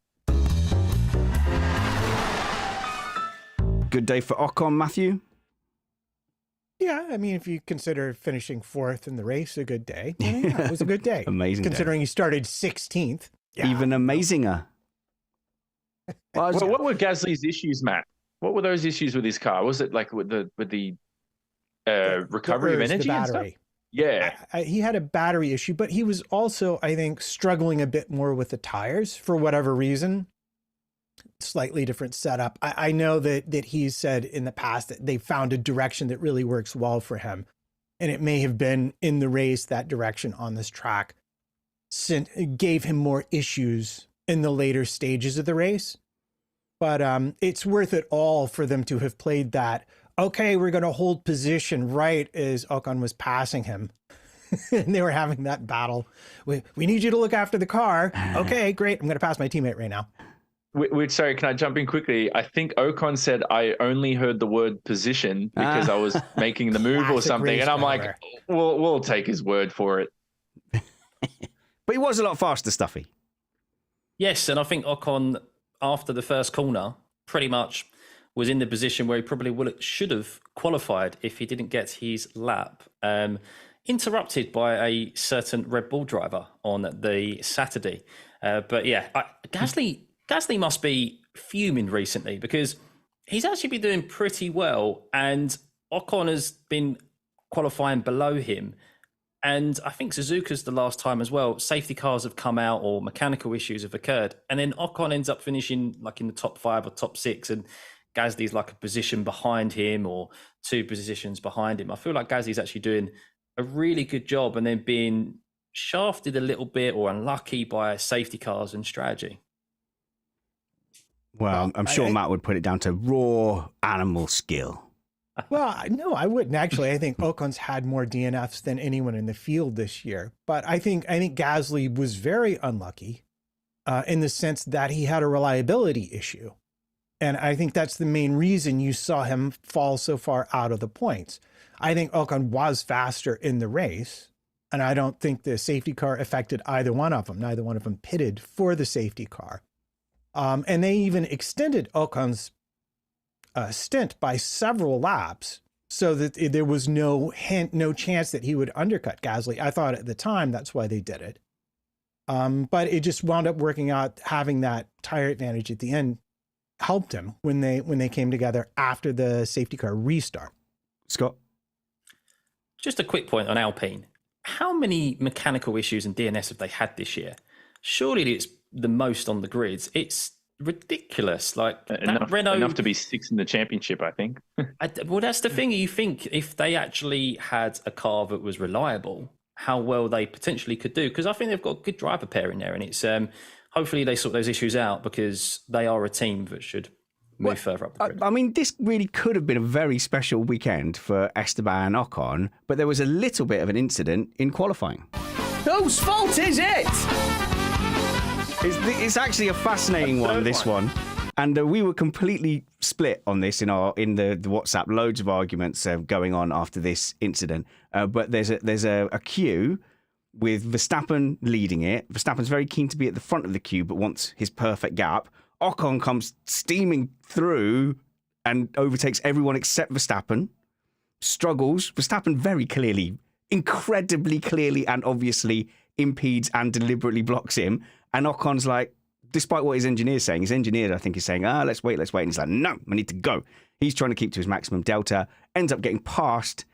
Good day for Ocon, Matthew? Yeah, I mean, if you consider finishing 4th in the race a good day, it was a good day. Amazing. Considering he started 16th. Yeah. Even amazinger. What were Gasly's issues, Matt? What were those issues with his car? Was it like with the recovery of energy and stuff? Yeah. He had a battery issue, but he was also, I think, struggling a bit more with the tires for whatever reason. Slightly different setup. I know that he's said in the past that they found a direction that really works well for him. And it may have been in the race, that direction on this track gave him more issues in the later stages of the race. But it's worth it all for them to have played that, okay, we're going to hold position right as Ocon was passing him. And they were having that battle. We need you to look after the car. Okay, great. I'm going to pass my teammate right now. Sorry, can I jump in quickly? I think Ocon said, I only heard the word position because I was making the move or something. And I'm like, we'll take his word for it. But he was a lot faster, Stuffy. Yes, and I think Ocon, after the first corner, pretty much was in the position where he probably should have qualified if he didn't get his lap. Interrupted by a certain Red Bull driver on the Saturday. But yeah, Gasly must be fuming recently, because he's actually been doing pretty well, and Ocon has been qualifying below him. And I think Suzuka's the last time as well. Safety cars have come out or mechanical issues have occurred. And then Ocon ends up finishing like in the top 5 or top 6, and Gasly's like a position behind him or 2 positions behind him. I feel like Gasly's actually doing a really good job, and then being shafted a little bit or unlucky by safety cars and strategy. Well, I'm sure Matt would put it down to raw animal skill. Well, no, I wouldn't actually. I think Ocon's had more DNFs than anyone in the field this year. But I think Gasly was very unlucky in the sense that he had a reliability issue. And I think that's the main reason you saw him fall so far out of the points. I think Ocon was faster in the race, and I don't think the safety car affected either one of them. Neither one of them pitted for the safety car. And they even extended Ocon's stint by several laps so that there was no chance that he would undercut Gasly. I thought at the time that's why they did it. But it just wound up working out. Having that tire advantage at the end helped him when they came together after the safety car restart. Scott? Just a quick point on Alpine. How many mechanical issues and DNS have they had this year? Surely it's the most on the grids. It's ridiculous. Like enough to be 6th in the championship, I think. Well, that's the thing. You think if they actually had a car that was reliable, how well they potentially could do. Because I think they've got a good driver pair in there, and it's hopefully they sort those issues out, because they are a team that should move further up the grid. I mean, this really could have been a very special weekend for Esteban and Ocon, but there was a little bit of an incident in qualifying. Whose fault is it? It's actually a fascinating one, this one. And we were completely split on this in the WhatsApp. Loads of arguments going on after this incident. But there's a queue with Verstappen leading it. Verstappen's very keen to be at the front of the queue, but wants his perfect gap. Ocon comes steaming through and overtakes everyone except Verstappen. Struggles. Verstappen very clearly, incredibly clearly and obviously impedes and deliberately blocks him. And Ocon's like, despite what his engineer's saying, his engineer, I think, is saying, let's wait. And he's like, no, I need to go. He's trying to keep to his maximum delta, ends up getting past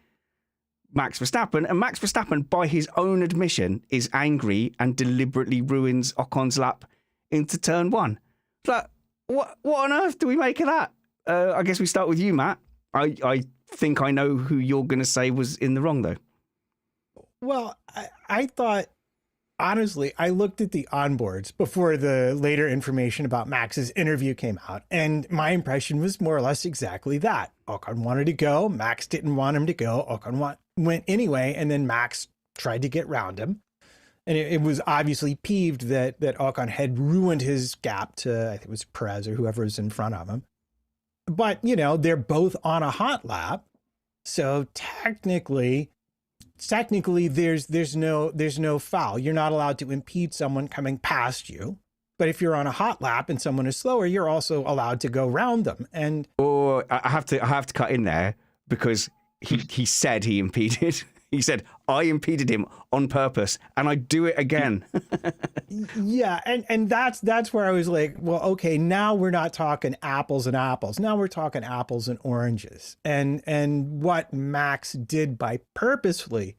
Max Verstappen. And Max Verstappen, by his own admission, is angry and deliberately ruins Ocon's lap into turn one. It's like, what on earth do we make of that? I guess we start with you, Matt. I think I know who you're going to say was in the wrong, though. Well, I thought, honestly, I looked at the onboards before the later information about Max's interview came out, and my impression was more or less exactly that. Ocon wanted to go. Max didn't want him to go. Ocon went anyway, and then Max tried to get round him. And it was obviously peeved that Ocon had ruined his gap to, I think it was Perez or whoever was in front of him. But, they're both on a hot lap. So technically there's no foul. You're not allowed to impede someone coming past you. But if you're on a hot lap and someone is slower, you're also allowed to go round them. And I have to cut in there because he said he impeded. He said, I impeded him on purpose and I do it again. Yeah. And that's where I was like, well, okay, now we're not talking apples and apples. Now we're talking apples and oranges. And what Max did by purposefully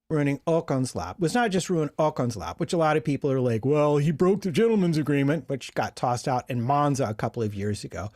ruining Ocon's lap was not just ruin Ocon's lap, which a lot of people are like, well, he broke the gentleman's agreement, which got tossed out in Monza a couple of years ago.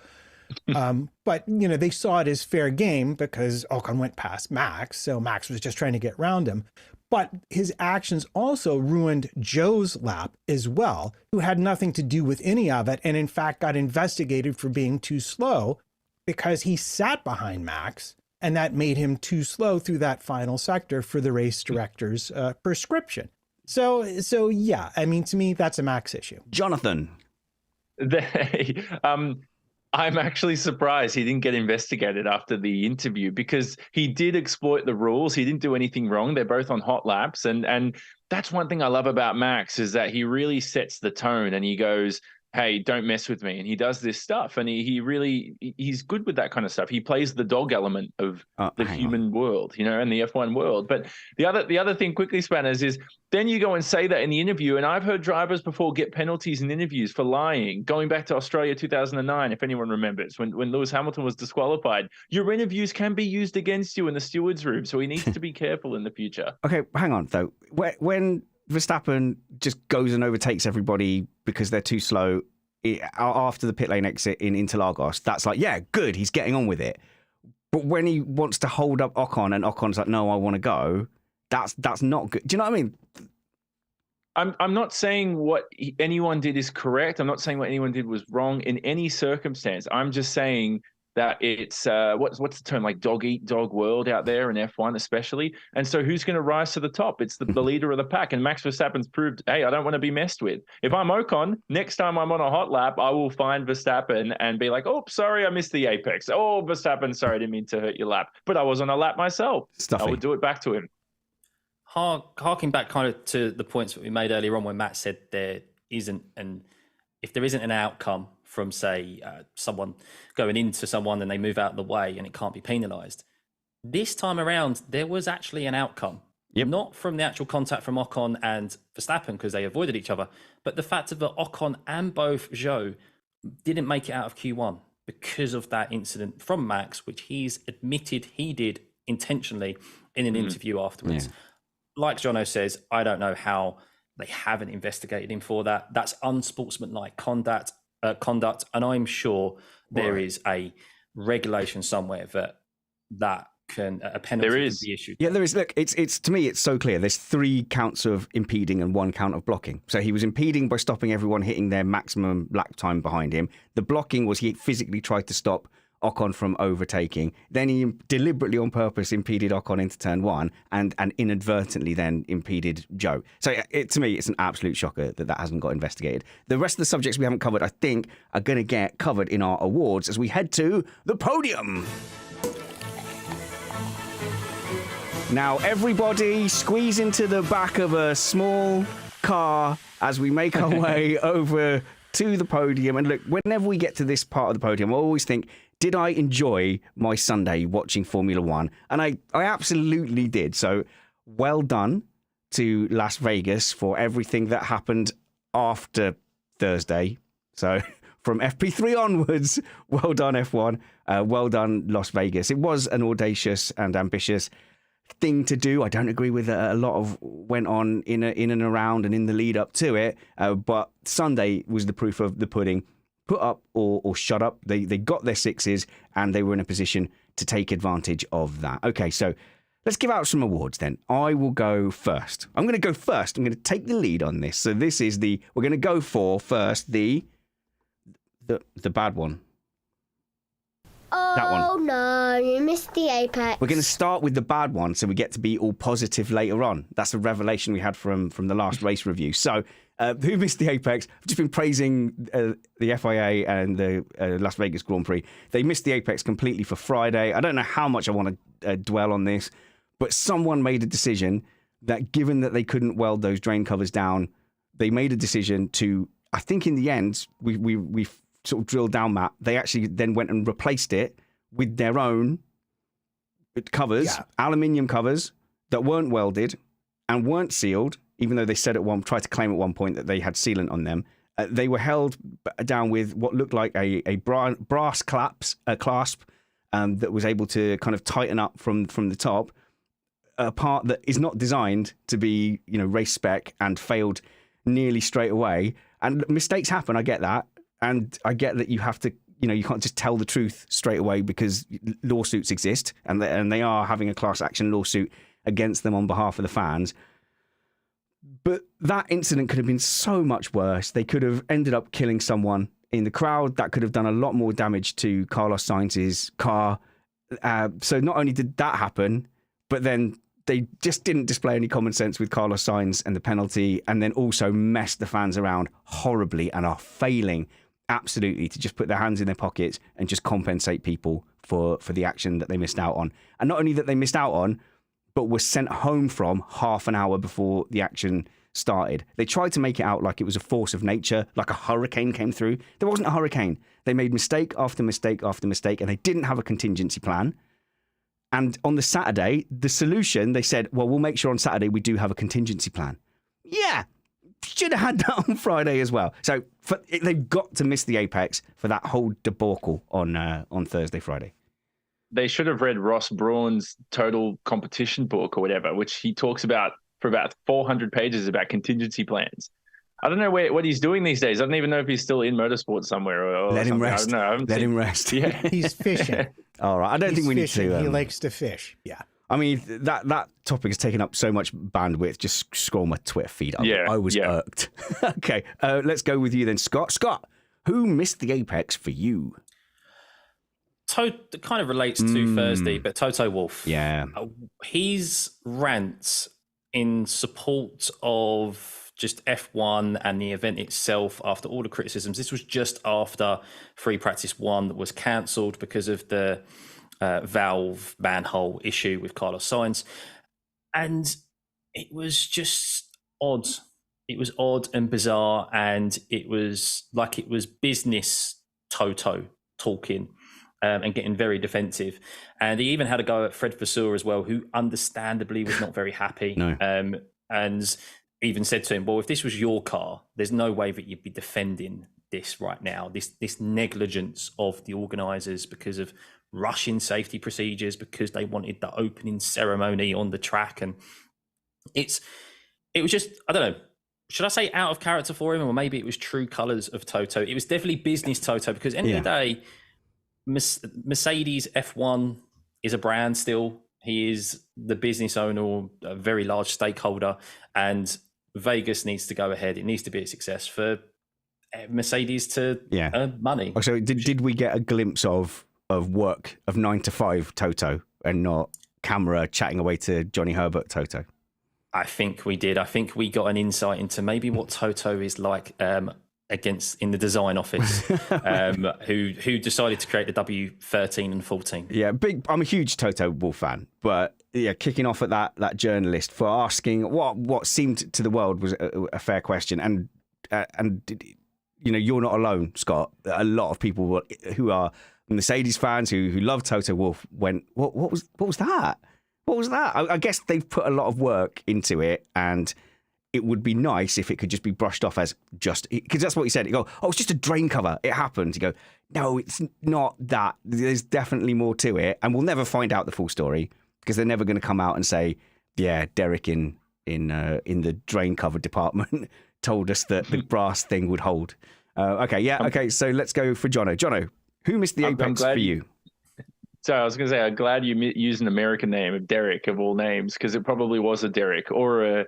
But, they saw it as fair game because Ocon went past Max. So Max was just trying to get around him. But his actions also ruined Joe's lap as well, who had nothing to do with any of it. And in fact, got investigated for being too slow because he sat behind Max. And that made him too slow through that final sector for the race director's prescription. So yeah, I mean, to me, that's a Max issue. Jonathan. I'm actually surprised he didn't get investigated after the interview because he did exploit the rules. He didn't do anything wrong. They're both on hot laps. And that's one thing I love about Max is that he really sets the tone and he goes, hey, don't mess with me. And he does this stuff. And he's good with that kind of stuff. He plays the dog element of the human world, and the F1 world. But the other thing quickly, Spanners, is then you go and say that in the interview. And I've heard drivers before get penalties in interviews for lying, going back to Australia 2009, if anyone remembers, when Lewis Hamilton was disqualified. Your interviews can be used against you in the steward's room. So he needs to be careful in the future. Okay, hang on, though. When Verstappen just goes and overtakes everybody because they're too slow after the pit lane exit in Interlagos, that's like, yeah, good, he's getting on with it. But when he wants to hold up Ocon and Ocon's like, no, I want to go, that's not good. Do you know what I mean? I'm not saying what anyone did is correct. I'm not saying what anyone did was wrong in any circumstance. I'm just saying that it's what's the term, like dog eat dog world out there in F1 especially. And so who's going to rise to the top? It's the leader of the pack. And Max Verstappen's proved, hey, I don't want to be messed with. If I'm Ocon, next time I'm on a hot lap, I will find Verstappen and be like, oh, sorry, I missed the apex. Oh, Verstappen, sorry, I didn't mean to hurt your lap. But I was on a lap myself. Stuffy. I would do it back to him. Harking back kind of to the points that we made earlier on when Matt said if there isn't an outcome from, say, someone going into someone and they move out of the way and it can't be penalised. This time around, there was actually an outcome. Yep. Not from the actual contact from Ocon and Verstappen because they avoided each other, but the fact that Ocon and both Zhou didn't make it out of Q1 because of that incident from Max, which he's admitted he did intentionally in an interview afterwards. Yeah. Like Jono says, I don't know how they haven't investigated him for that. That's unsportsmanlike conduct, and I'm sure there is a regulation somewhere that can a penalty can be issued. Yeah, there is. Look, it's to me, it's so clear. There's 3 counts of impeding and 1 count of blocking. So he was impeding by stopping everyone hitting their maximum lap time behind him. The blocking was he physically tried to stop Ocon from overtaking. Then he deliberately on purpose impeded Ocon into turn 1 and inadvertently then impeded Joe. So to me, it's an absolute shocker that hasn't got investigated. The rest of the subjects we haven't covered, I think, are going to get covered in our awards as we head to the podium. Now, everybody squeeze into the back of a small car as we make our way over to the podium. And look, whenever we get to this part of the podium, I always think, did I enjoy my Sunday watching Formula One? And I absolutely did. So well done to Las Vegas for everything that happened after Thursday. So from FP3 onwards, well done F1, well done Las Vegas. It was an audacious and ambitious thing to do. I don't agree with a lot of went on in and around and in the lead up to it, but Sunday was the proof of the pudding. Put up or shut up. They got their sixes and they were in a position to take advantage of that. Okay, so let's give out some awards then. I will go first. I'm going to go first. I'm going to take the lead on this. So this is we're going to go for first the bad one. Oh no, you missed the apex. We're going to start with the bad one so we get to be all positive later on. That's a revelation we had from the last race review. So who missed the apex? I've just been praising the FIA and the Las Vegas Grand Prix. They missed the apex completely for Friday. I don't know how much I want to dwell on this, but someone made a decision that given that they couldn't weld those drain covers down, they made a decision to, I think in the end, we sort of drilled down that. They actually then went and replaced it with their own covers, aluminium covers that weren't welded and weren't sealed, even though they said tried to claim at one point that they had sealant on them. They were held down with what looked like a brass clasp that was able to kind of tighten up from the top, a part that is not designed to be, race spec and failed nearly straight away. And mistakes happen, I get that. And I get that you have to, you can't just tell the truth straight away because lawsuits exist and they are having a class action lawsuit against them on behalf of the fans. But that incident could have been so much worse. They could have ended up killing someone in the crowd. That could have done a lot more damage to Carlos Sainz's car. So not only did that happen, but then they just didn't display any common sense with Carlos Sainz and the penalty, and then also messed the fans around horribly and are failing absolutely to just put their hands in their pockets and just compensate people for the action that they missed out on. And not only that they missed out on, but were sent home from half an hour before the action started. They tried to make it out like it was a force of nature, like a hurricane came through. There wasn't a hurricane. They made mistake after mistake after mistake, and they didn't have a contingency plan. And on the Saturday, the solution, they said, well, we'll make sure on Saturday we do have a contingency plan. Yeah, should have had that on Friday as well. So they've got to miss the apex for that whole debacle on Thursday, Friday. They should have read Ross Brawn's total competition book or whatever, which he talks about for about 400 pages about contingency plans. I don't know what he's doing these days. I don't even know if he's still in motorsport somewhere. Or Let him rest. I don't know. Let him rest. Yeah. He's fishing. All right. I don't think we need to. He likes to fish. Yeah. I mean, that topic has taken up so much bandwidth. Just scroll my Twitter feed. I was irked. Okay. Let's go with you then, Scott. Scott, who missed the apex for you? It kind of relates to Thursday, but Toto Wolff. Yeah. His rants in support of just F1 and the event itself after all the criticisms. This was just after Free Practice 1 was cancelled because of the valve manhole issue with Carlos Sainz. And it was just odd. It was odd and bizarre, and it was like it was business Toto talking. And getting very defensive. And he even had a go at Fred Vasseur as well, who understandably was not very happy. No. And even said to him, well, if this was your car, there's no way that you'd be defending this right now, this negligence of the organisers because of rushing safety procedures, because they wanted the opening ceremony on the track. And it was just, I don't know, should I say out of character for him, or maybe it was true colours of Toto? It was definitely business Toto, because at the end of the day, Mercedes F1 is a brand still. He is the business owner, or a very large stakeholder, and Vegas needs to go ahead. It needs to be a success for Mercedes to earn money. So did we get a glimpse of of work of 9 to 5 Toto and not camera chatting away to Johnny Herbert Toto? I think we did. I think we got an insight into maybe what Toto is like against in the design office, who decided to create the W13 and 14. Yeah, I'm a huge Toto Wolff fan, but yeah, kicking off at that journalist for asking what seemed to the world was a fair question, and you're not alone, Scott. A lot of people who are Mercedes fans who love Toto Wolff went, what was that? What was that? I guess they've put a lot of work into it, and it would be nice if it could just be brushed off as just, because that's what he said. You go, oh, it's just a drain cover. It happened. You go, no, it's not that. There's definitely more to it, and we'll never find out the full story because they're never going to come out and say, yeah, Derek in the drain cover department told us that the brass thing would hold. Okay. So let's go for Jono. Jono, who missed the apex for you? So I was going to say, I'm glad you used an American name of Derek of all names, because it probably was a Derek or a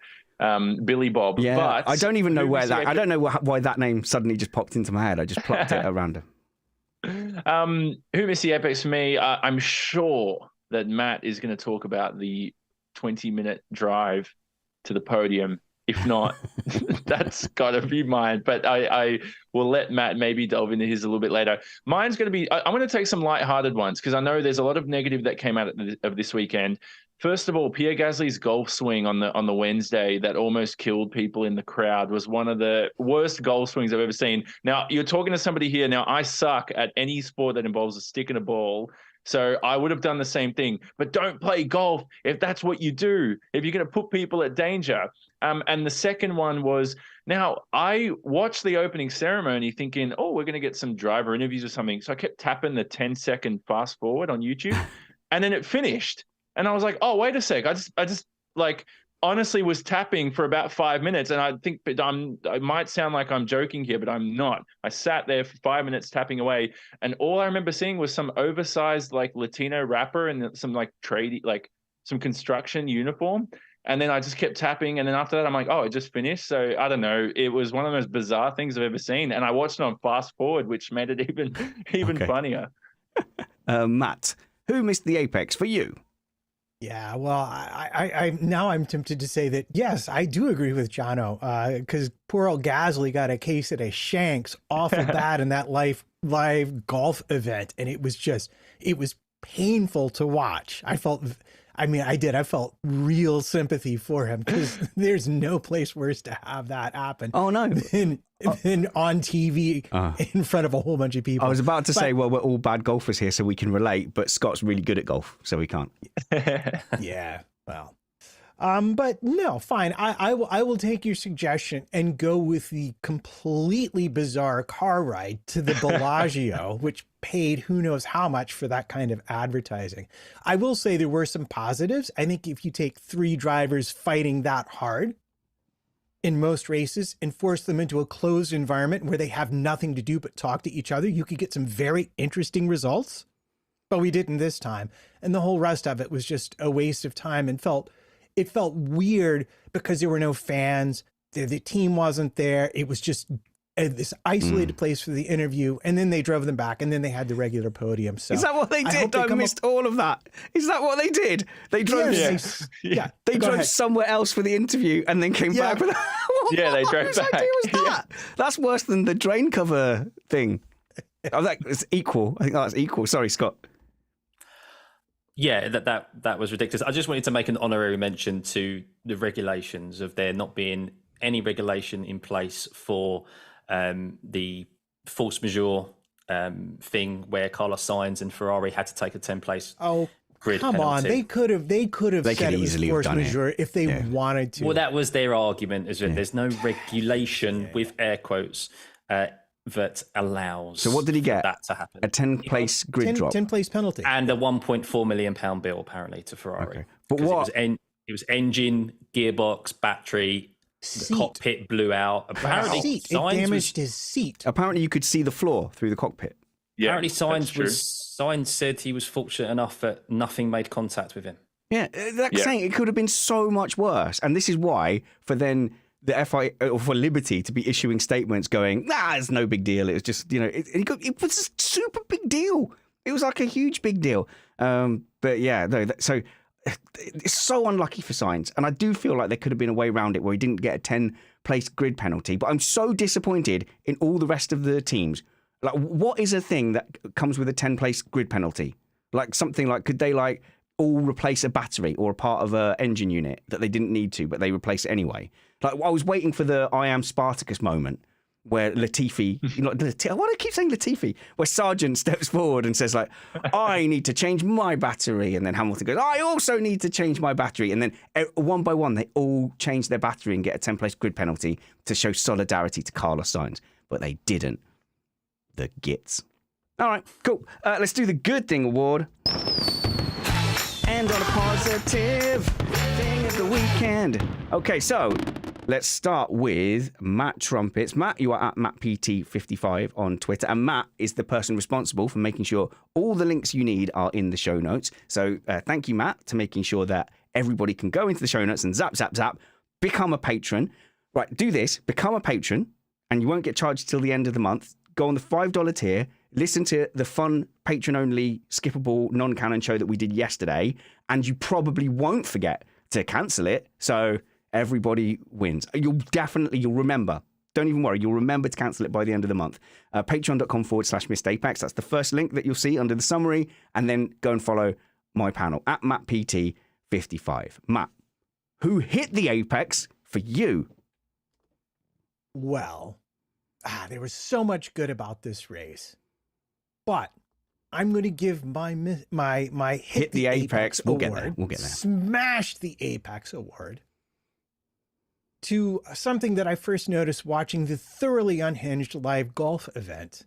Billy Bob. Yeah, but I don't even know where that. I don't know why that name suddenly just popped into my head. I just plucked it at random. Who missed the apex for me? I'm sure that Matt is going to talk about the 20-minute drive to the podium. If not, that's got to be mine. But I will let Matt maybe delve into his a little bit later. Mine's going to be, I'm going to take some lighthearted ones because I know there's a lot of negative that came out of this weekend. First of all, Pierre Gasly's golf swing on the Wednesday that almost killed people in the crowd was one of the worst golf swings I've ever seen. Now, you're talking to somebody here. Now, I suck at any sport that involves a stick and a ball. So I would have done the same thing. But don't play golf if that's what you do, if you're going to put people at danger. And the second one was, now I watched the opening ceremony thinking, oh, we're going to get some driver interviews or something. So I kept tapping the 10-second fast forward on YouTube, and then it finished. And I was like, oh, wait a sec. I just like honestly was tapping for about 5 minutes. And I think I might sound like I'm joking here, but I'm not. I sat there for 5 minutes tapping away. And all I remember seeing was some oversized like Latino rapper and some like some construction uniform. And then I just kept tapping. And then after that, I'm like, oh, it just finished. So I don't know. It was one of the most bizarre things I've ever seen. And I watched it on fast forward, which made it even funnier. Matt, who missed the apex for you? Yeah, well, I now I'm tempted to say that, yes, I do agree with Jono, because poor old Gasly got a case of the shanks awful bad in that live golf event. And it was painful to watch. I felt real sympathy for him because there's no place worse to have that happen. Oh, no. Than on TV in front of a whole bunch of people. I was about to say, well, we're all bad golfers here, so we can relate, but Scott's really good at golf, so we can't. Yeah, well. But no, fine. I will take your suggestion and go with the completely bizarre car ride to the Bellagio, which paid who knows how much for that kind of advertising. I will say there were some positives. I think if you take 3 drivers fighting that hard in most races and force them into a closed environment where they have nothing to do but talk to each other, you could get some very interesting results. But we didn't this time. And the whole rest of it was just a waste of time and it felt weird because there were no fans. The team wasn't there. It was just this isolated place for the interview. And then they drove them back and then they had the regular podium. So is that what they did? I missed all of that. Is that what they did? They drove, they drove somewhere else for the interview and then came back. With they drove back. Idea was that? That's worse than the drain cover thing. It's equal. I think that's equal. Sorry, Scott. Yeah, that was ridiculous. I just wanted to make an honorary mention to the regulations of there not being any regulation in place for the force majeure thing where Carlos Sainz and Ferrari had to take a 10-place grid come penalty. On, they could have said it was force majeure if they wanted to. Well, that was their argument, is that there's no regulation with air quotes that allows. So what did he get? That to happen. A 10-place grid drop, 10-place penalty, and a £1.4 million bill apparently to Ferrari. Okay. But what? It was engine, gearbox, battery. The cockpit blew out. Apparently, it damaged his seat. Apparently, you could see the floor through the cockpit. Yeah, apparently, Sainz said he was fortunate enough that nothing made contact with him. Yeah, that's saying it could have been so much worse, and this is why for then the FIA or for Liberty to be issuing statements going, it's no big deal. It was just it was a super big deal. It was like a huge big deal. But yeah, no. So it's so unlucky for Sainz, and I do feel like there could have been a way around it where he didn't get a 10-place grid penalty. But I'm so disappointed in all the rest of the teams. Like, what is a thing that comes with a 10-place grid penalty? Like something like, could they like all replace a battery or a part of an engine unit that they didn't need to, but they replace it anyway? Like, I was waiting for the I am Spartacus moment where Latifi, why do I keep saying Latifi? Where Sargent steps forward and says like, I need to change my battery. And then Hamilton goes, I also need to change my battery. And then one by one, they all change their battery and get a 10-place grid penalty to show solidarity to Carlos Sainz. But they didn't. The gits. All right, cool. Let's do the good thing award. And on a positive thing of the weekend. Okay, so let's start with Matt Trumpets. Matt, you are at MattPT55 on Twitter. And Matt is the person responsible for making sure all the links you need are in the show notes. So thank you, Matt, to making sure that everybody can go into the show notes and zap, zap, zap, become a patron. Right, do this, become a patron, and you won't get charged till the end of the month. Go on the $5 tier, listen to the fun patron-only skippable non-canon show that we did yesterday, and you probably won't forget to cancel it. So everybody wins. You'll remember. Don't even worry. You'll remember to cancel it by the end of the month. Patreon.com/MissedApex. That's the first link that you'll see under the summary. And then go and follow my panel at MattPT55. Matt, who hit the apex for you? Well, there was so much good about this race, but I'm going to give my hit the apex We'll award, get there. Smash the apex award to something that I first noticed watching the thoroughly unhinged live golf event.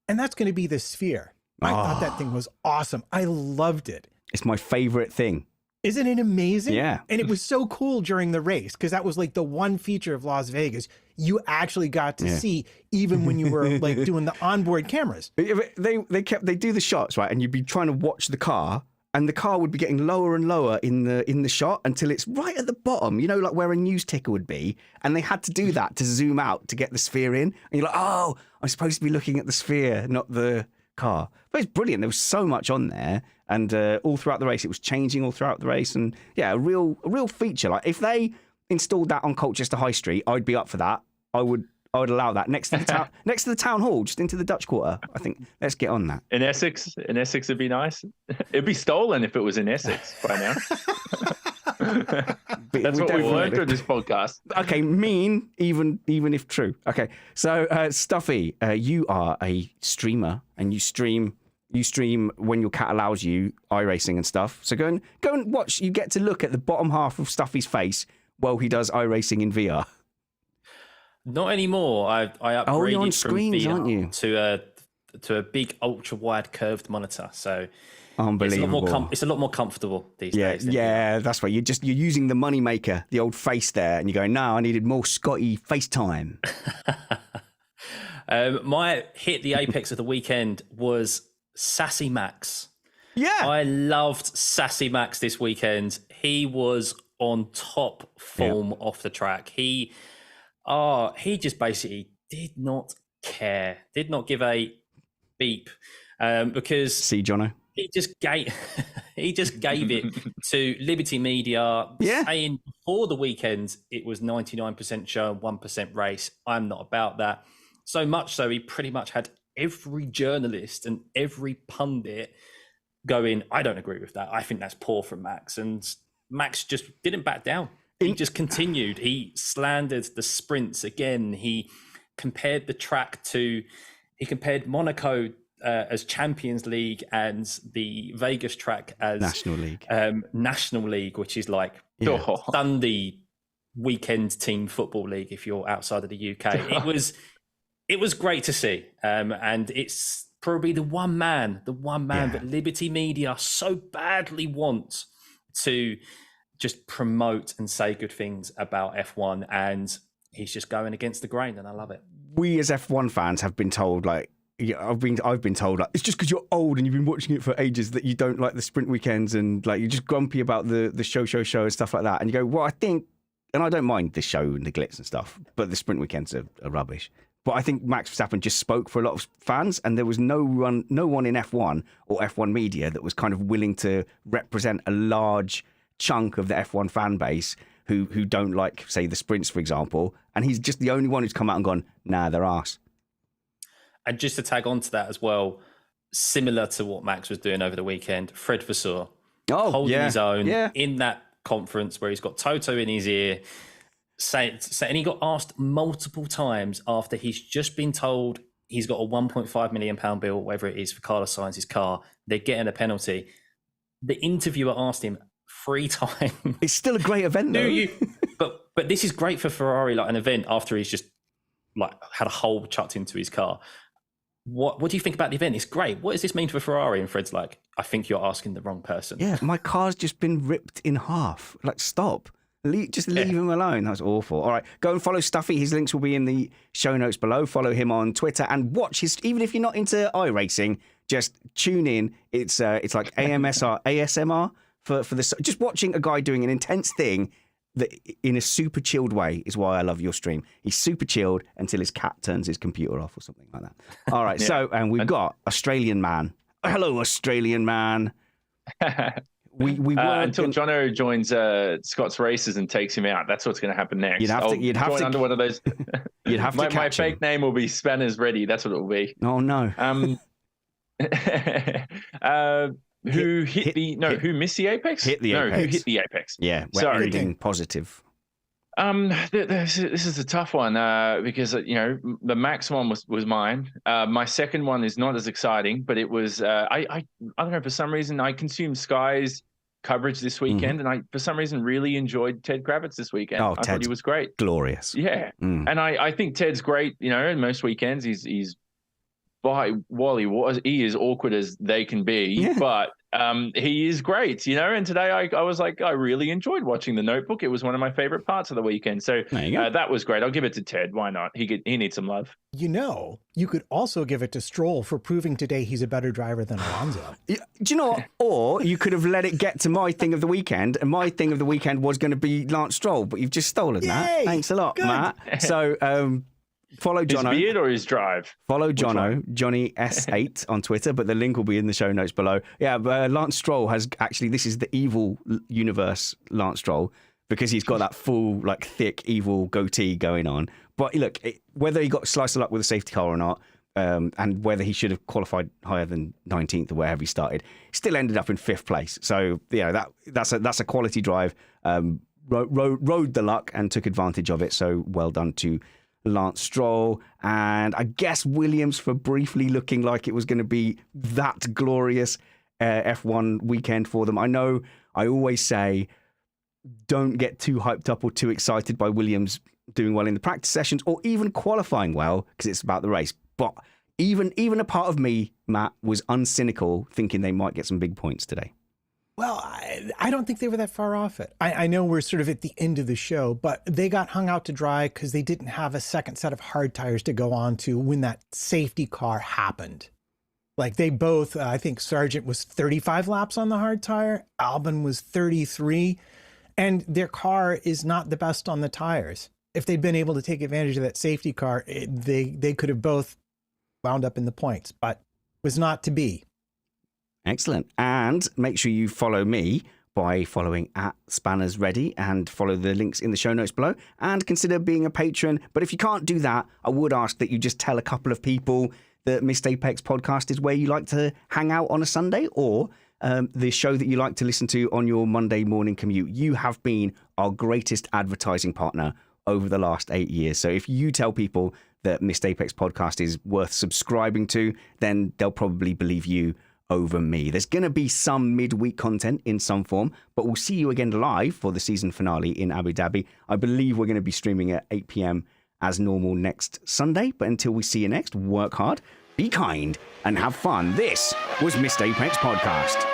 And that's going to be the Sphere. I thought that thing was awesome. I loved it. It's my favorite thing. Isn't it amazing? Yeah. And it was so cool during the race because that was like the one feature of Las Vegas you actually got to see even when you were like doing the onboard cameras. They do the shots, right? And you'd be trying to watch the car, and the car would be getting lower and lower in the shot until it's right at the bottom, you know, like where a news ticker would be. And they had to do that to zoom out to get the Sphere in. And you're like, oh, I'm supposed to be looking at the Sphere, not the car. But it's brilliant. There was so much on there, and all throughout the race, it was changing all throughout the race. And yeah, a real feature. Like if they installed that on Colchester High Street, I'd be up for that. I would allow that next to the town hall, just into the Dutch Quarter. I think let's get on that. In Essex would be nice. It'd be stolen if it was in Essex by now. That's what we've learned through this podcast. Okay, mean even if true. Okay, so Stuffy, you are a streamer and you stream when your cat allows you iRacing and stuff. So go and watch. You get to look at the bottom half of Stuffy's face while he does iRacing in VR. Not anymore. I upgraded you're on from screens, VR aren't you? to a big ultra wide curved monitor. So unbelievable. It's a lot more comfortable these days. Yeah, that's right. You're using the money maker, the old face there, and you're going, no, I needed more Scotty FaceTime. My hit the apex of the weekend was Sassy Max. Yeah, I loved Sassy Max this weekend. He was on top form off the track. He just basically did not care, did not give a beep, because see, Jono, he just gave it to Liberty Media, saying before the weekend it was 99% show and 1% race. I'm not about that. So much so he pretty much had every journalist and every pundit going, I don't agree with that. I think that's poor from Max. And Max just didn't back down. He just continued. He slandered the sprints again. He compared the track he compared Monaco as Champions League and the Vegas track as National League, which is like Sunday weekend team football league if you're outside of the UK. It was great to see. And it's probably the one man that Liberty Media so badly wants to just promote and say good things about F1, and he's just going against the grain, and I love it. We as F1 fans have been told, like, I've been told, like, it's just because you're old and you've been watching it for ages that you don't like the sprint weekends, and like you're just grumpy about the show and stuff like that. And you go, well, I think, and I don't mind the show and the glitz and stuff, but the sprint weekends are rubbish. But I think Max Verstappen just spoke for a lot of fans, and there was no one in F1 or F1 media that was kind of willing to represent a large chunk of the F1 fan base who don't like, say, the sprints, for example. And he's just the only one who's come out and gone, nah, they're arse. And just to tag on to that as well, similar to what Max was doing over the weekend, Fred Vasseur holding his own in that conference where he's got Toto in his ear, and he got asked multiple times after he's just been told he's got a £1.5 million bill, whatever it is, for Carlos Sainz's car. They're getting a penalty. The interviewer asked him 3 times. It's still a great event, though. But this is great for Ferrari, like an event after he's just like had a hole chucked into his car. What do you think about the event? It's great. What does this mean for Ferrari? And Fred's like, I think you're asking the wrong person. Yeah, my car's just been ripped in half. Like, stop. Just leave him alone. That was awful. All right, go and follow Stuffy. His links will be in the show notes below. Follow him on Twitter and watch his. Even if you're not into iRacing, just tune in. It's like ASMR for this. Just watching a guy doing an intense thing that in a super chilled way is why I love your stream. He's super chilled until his cat turns his computer off or something like that. All right, and we've got Australian man. Hello, Australian man. We were until Jono joins Scott's races and takes him out. That's what's going to happen next. You'd have to under one of those. You'd have to. My fake name will be Spanners Ready. That's what it will be. Oh no. Who missed the apex? Hit the apex. Who hit the apex? Yeah, we're everything positive. This is a tough one because the Max one was mine. My second one is not as exciting, but it was I don't know, for some reason I consumed Sky's coverage this weekend, and I for some reason really enjoyed Ted Kravitz this weekend. I thought he was great, glorious. Yeah, and I think Ted's great. Most weekends he is awkward as they can be, but he is great, and today I was like, I really enjoyed watching The Notebook. It was one of my favorite parts of the weekend. So that was great. I'll give it to Ted. Why not? He needs some love. You could also give it to Stroll for proving today he's a better driver than Alonso. Do you know what? Or you could have let it get to my thing of the weekend, and my thing of the weekend was going to be Lance Stroll, but you've just stolen that. Thanks a lot, Matt. So, follow Jono. His beard or his drive? Follow Jono, Johnny S8 on Twitter, but the link will be in the show notes below. Yeah, but Lance Stroll has actually, this is the evil universe Lance Stroll, because he's got that full, thick, evil goatee going on. But look, whether he got sliced up with a safety car or not, and whether he should have qualified higher than 19th or wherever he started, still ended up in 5th place. So, that's a quality drive. Rode the luck and took advantage of it. So well done to Lance Stroll, and I guess Williams for briefly looking like it was going to be that glorious F1 weekend for them. I know I always say don't get too hyped up or too excited by Williams doing well in the practice sessions or even qualifying well, because it's about the race. But even a part of me, Matt, was uncynical, thinking they might get some big points today. Well, I don't think they were that far off it. I know we're sort of at the end of the show, but they got hung out to dry because they didn't have a second set of hard tires to go on to when that safety car happened. They both, I think Sargent was 35 laps on the hard tire, Albon was 33, and their car is not the best on the tires. If they'd been able to take advantage of that safety car, they could have both wound up in the points, but was not to be. Excellent. And make sure you follow me by following @SpannersReady and follow the links in the show notes below, and consider being a patron. But if you can't do that, I would ask that you just tell a couple of people that Missed Apex podcast is where you like to hang out on a Sunday, or the show that you like to listen to on your Monday morning commute. You have been our greatest advertising partner over the last 8 years. So if you tell people that Missed Apex podcast is worth subscribing to, then they'll probably believe you over me. There's going to be some midweek content in some form, but we'll see you again live for the season finale in Abu Dhabi. I believe we're going to be streaming at 8 p.m. as normal next Sunday. But until we see you next, work hard, be kind, and have fun. This was Missed Apex Podcast.